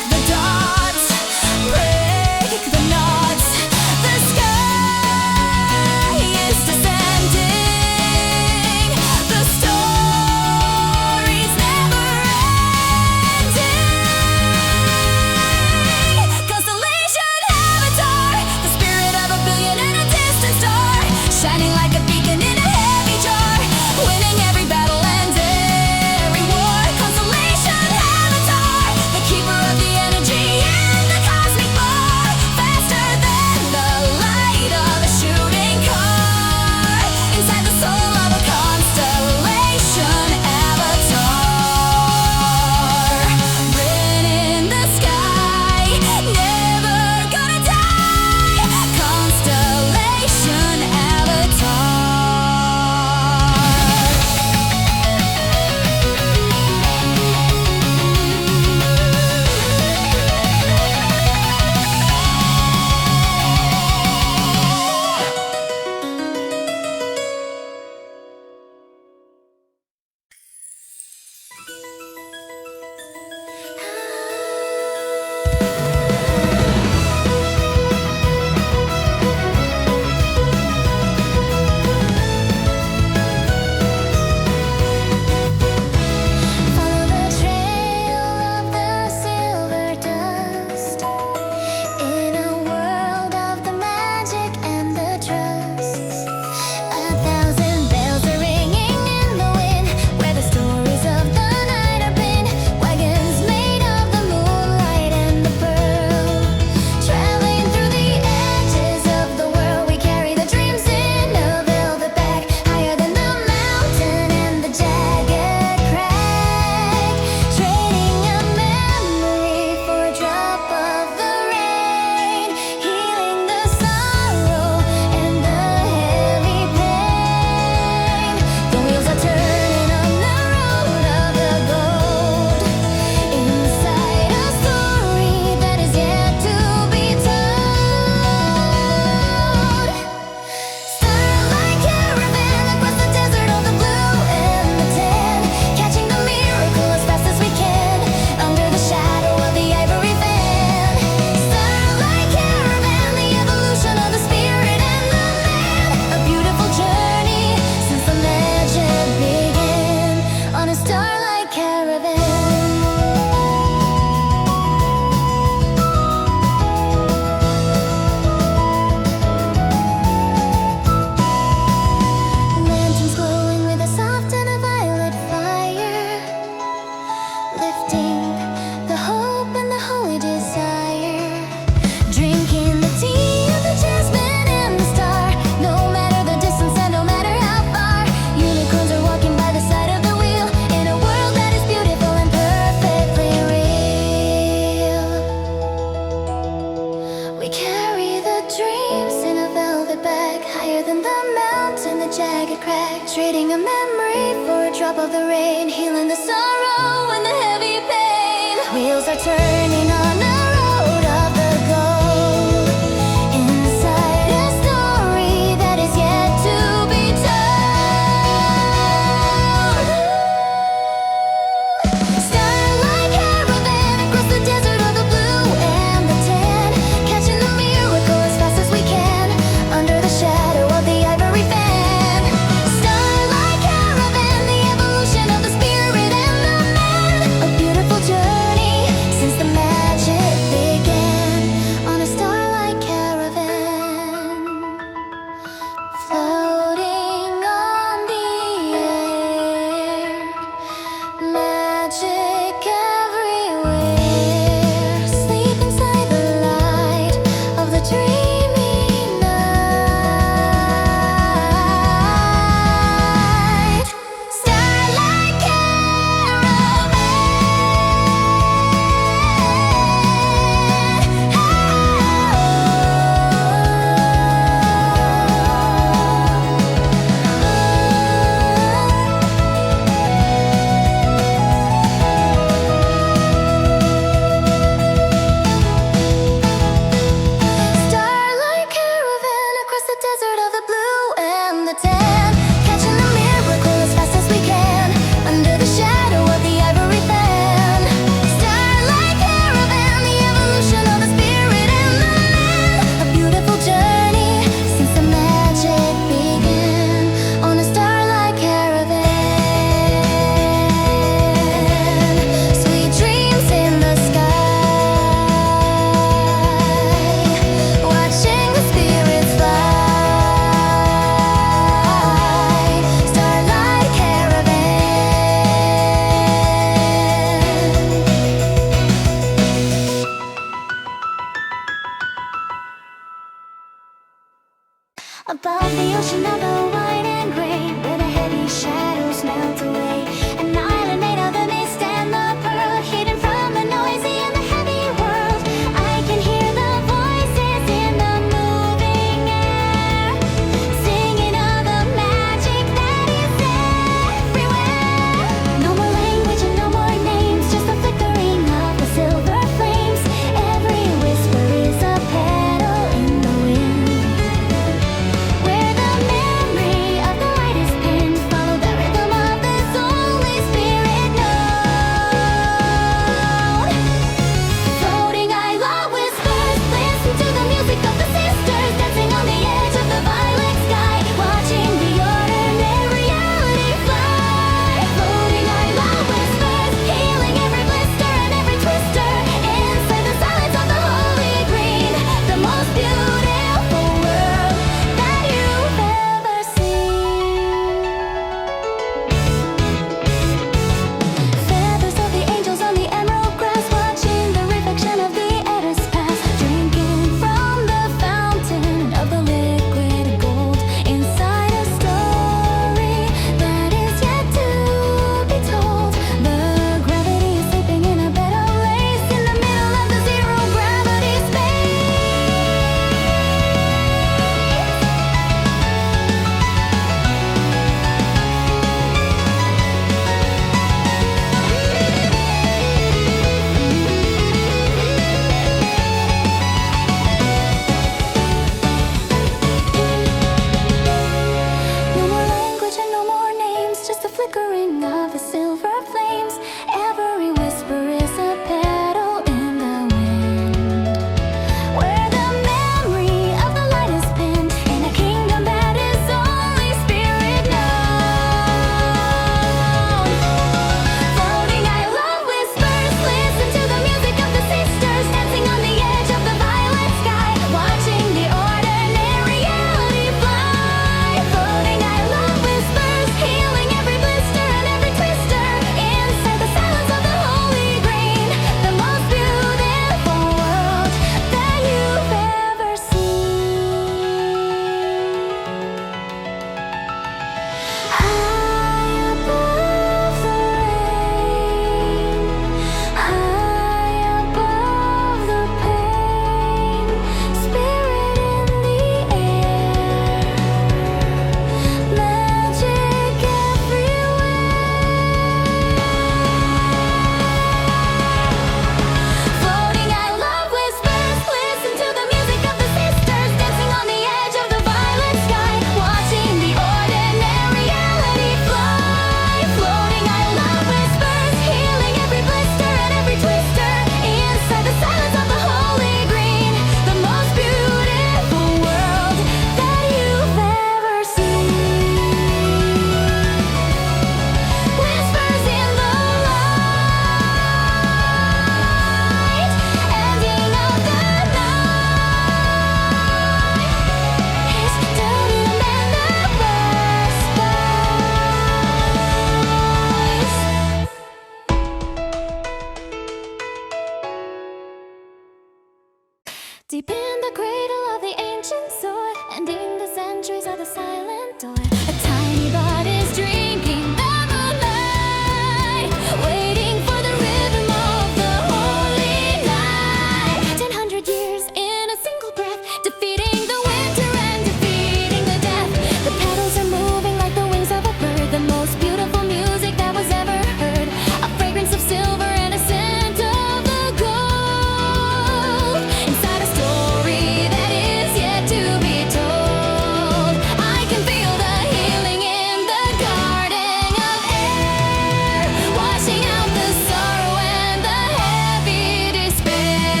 Deep in the cradle of the ancient sword, ending the centuries of the silent door. A tiny bud is drinking the moonlight, waiting for the rhythm of the holy night. 1,000 years in a single breath, defeating the winter and defeating the death. The petals are moving like the wings of a bird, the most beautiful music that was ever heard. A fragrance of silver and a scent of the gold, inside a story that is yet to be told. I can feel the healing in the garden of air, washing out the sorrow and the heavy despair.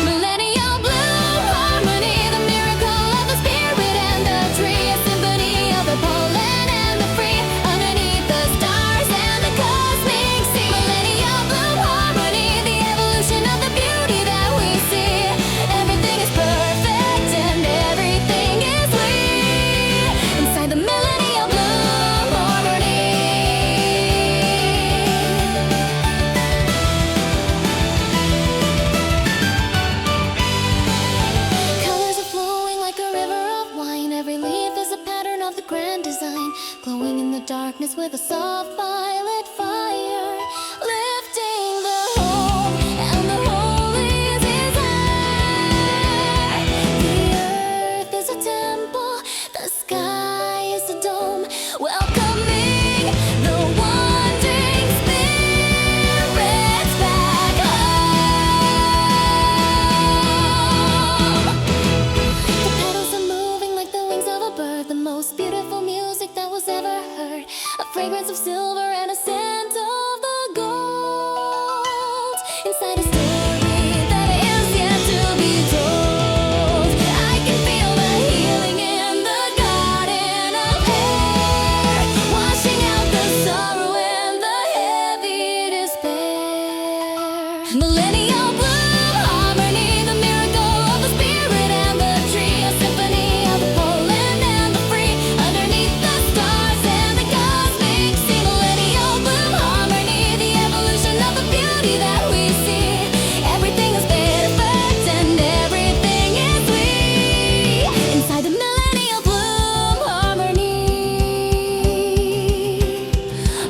Millennial bloom harmony, the miracle of the spirit and the tree, a symphony of the pollen and the free, underneath the stars and the cosmic sea. Millennial bloom harmony, the evolution of the beauty that we see. Everything is perfect and everything is we, inside the millennial bloom harmony. Colors are flowing like a river of wine. Every leaf is a pattern of the grand design, glowing in the darkness with a soft violet fire, lifting the hope and the holy desire. The earth is a temple, the sky is a dome, welcoming the wandering spirits back home. The petals are moving like the wings of a bird, the most beautiful music that was ever heard. A fragrance of silver and a scent of the gold, inside a story that is yet to be told. I can feel the healing in the garden of air, washing out the sorrow and the heavy despair. Millennial bloom harmony, the miracle of the spirit and the tree, a symphony of the pollen and the free, underneath the stars and the cosmic sea. Millennial bloom harmony, the evolution of the beauty that we see. Everything is perfect and everything is we, inside the millennial bloom harmony.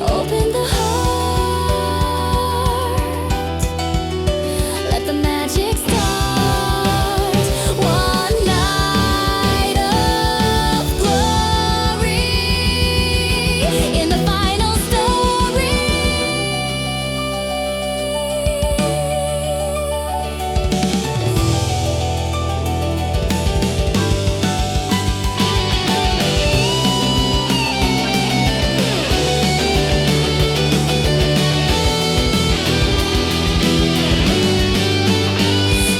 Open the heart, let the magic start. One night of glory in the final story.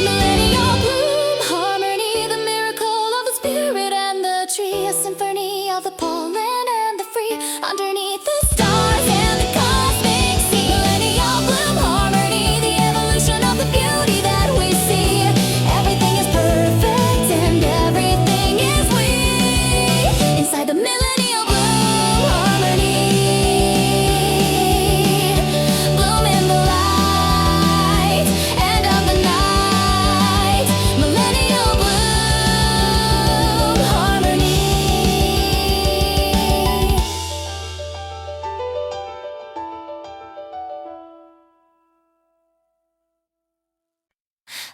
Millennial bloom harmony, the miracle of the spirit and the tree, a symphony of the pollen and the free, underneath the stars and the cosmic sea. Millennial bloom harmony, the evolution of the beauty that we see. Everything is perfect and everything is we, inside the millennial bloom harmony. Bloom in the light and of the night. Millennial bloom harmony.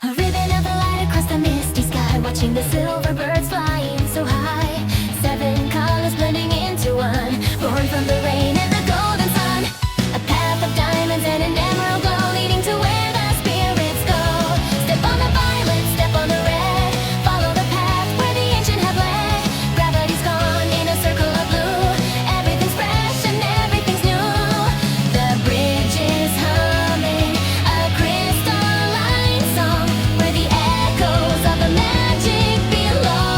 A ribbon of the light across the misty sky, watching the silver birds flying so high. 7 colors blending into one, born from the rain and the golden sun. A path of diamonds and an emerald glow, leading to where the spirits go. Step on the violet, step on the red, follow the path where the ancient have led. Gravity's gone in a circle of blue, everything's fresh and everything's new. The bridge is humming a crystalline song, where the echoes of the magic belong.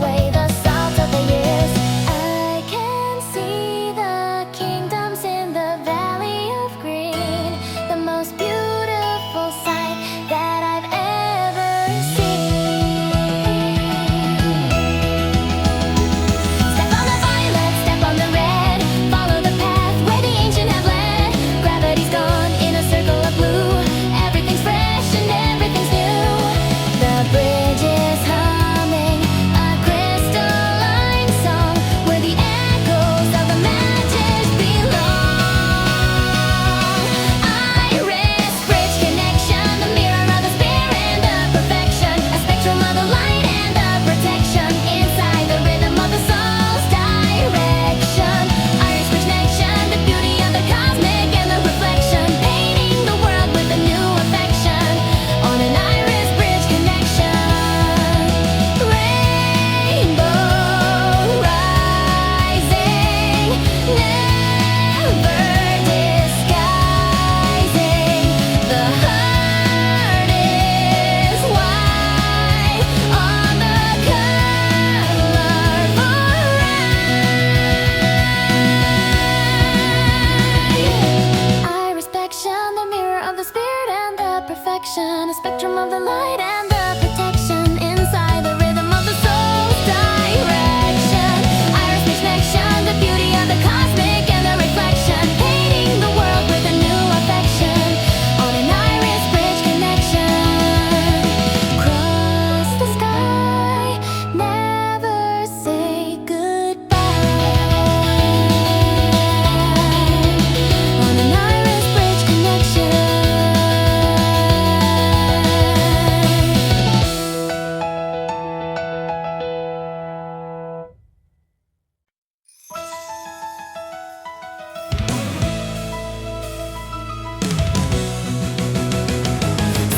away the salt of the years. I can see the kingdoms in the valley of green, the most beautiful sight that I've ever seen. Step on the violet, step on the red, follow the path where the ancient have led. Gravity's gone in a circle of blue, everything's fresh and everything's new. The bridge is humming a crystalline song where the echoes of the magic belong. Iris bridge connection, the mirror of the spirit, the perfection, a spectrum of the light and the protection inside the rhythm of the soul's direction. Iris bridge connection, the beauty of the cosmic and the reflection, painting the world with a new affection on an iris bridge connection. Rainbow rising, never disguising. The heart is white on the colorful ride. Iris perfection, the mirror of the spirit and the perfection, a spectrum of the light and the protection inside the rhythm of the soul's direction. Iris bridge connection, the beauty of the cosmic and the reflection, painting the world with a new affection on an iris bridge connection. Cross the sky, never say goodbye on an iris bridge connection.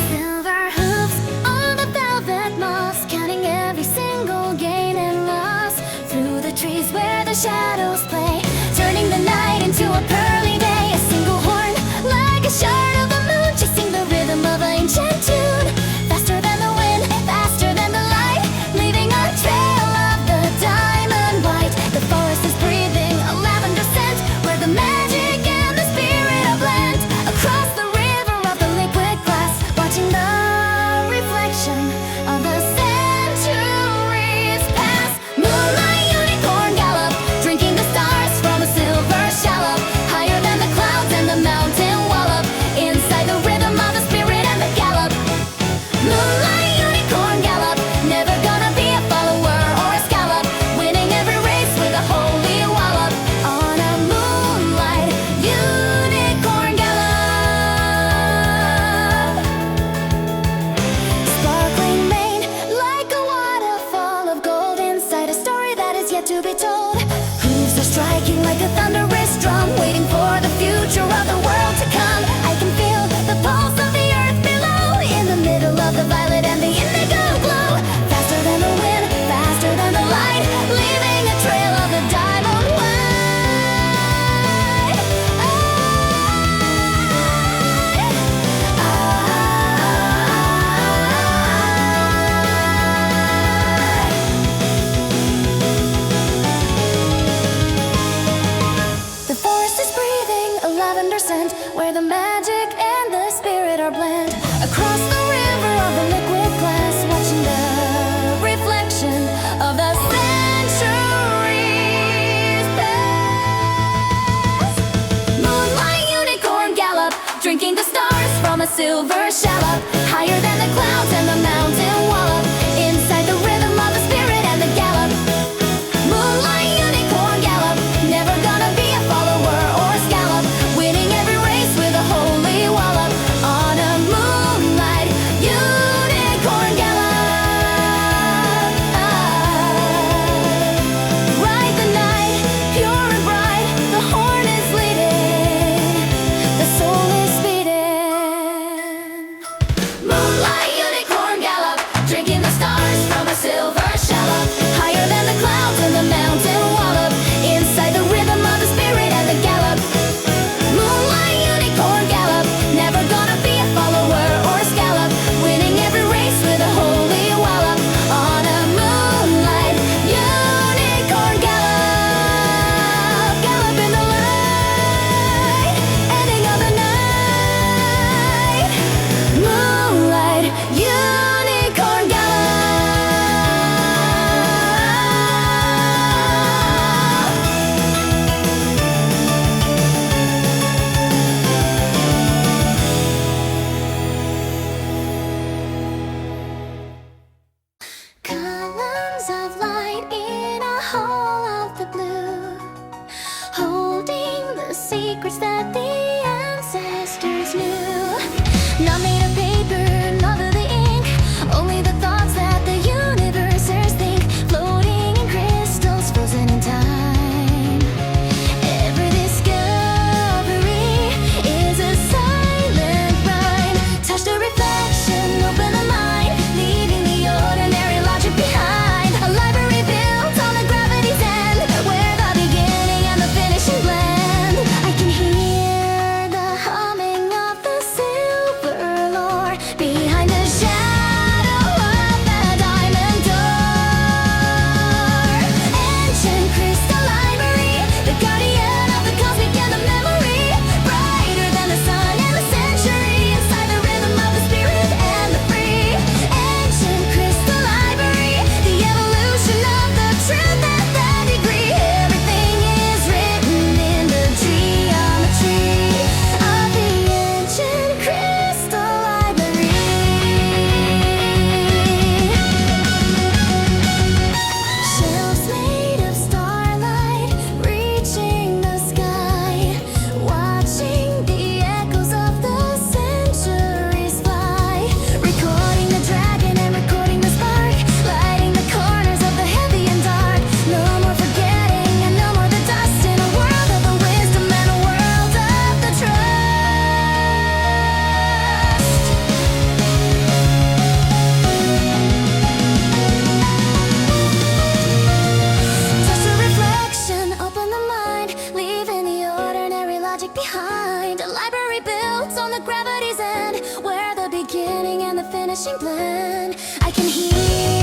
Silver hooves on the velvet moss, counting every single gain and loss. Through the trees where the shadows play, turning the night into a pearly day. A single horn, like a shard of the moon, chasing the rhythm of an ancient tune. Faster than the wind, faster than the light, leaving a trail of the diamond white. The forest is breathing a lavender scent, where the magic and the spirit are blent. Across the river of the liquid glass, watching the reflection of the centuries pass. Moonlight unicorn gallop, drinking the stars from a silver shallop, higher than the clouds and the mountain wallop, inside the rhythm of the spirit and the gallop. Moonlight unicorn gallop, never gonna be a follower or a scallop, winning every race with a holy wallop on a moonlight unicorn gallop. Sparkling mane, like a waterfall of gold, inside a story that is yet to be told. Hooves are striking like a thunderous drum, waiting for the future of the world to come. I can feel the pulse of the earth below, in the middle of the violet and the indigo glow. Faster than the wind, faster than the light, leaving a trail of the diamond white. vanishing plan. I can hear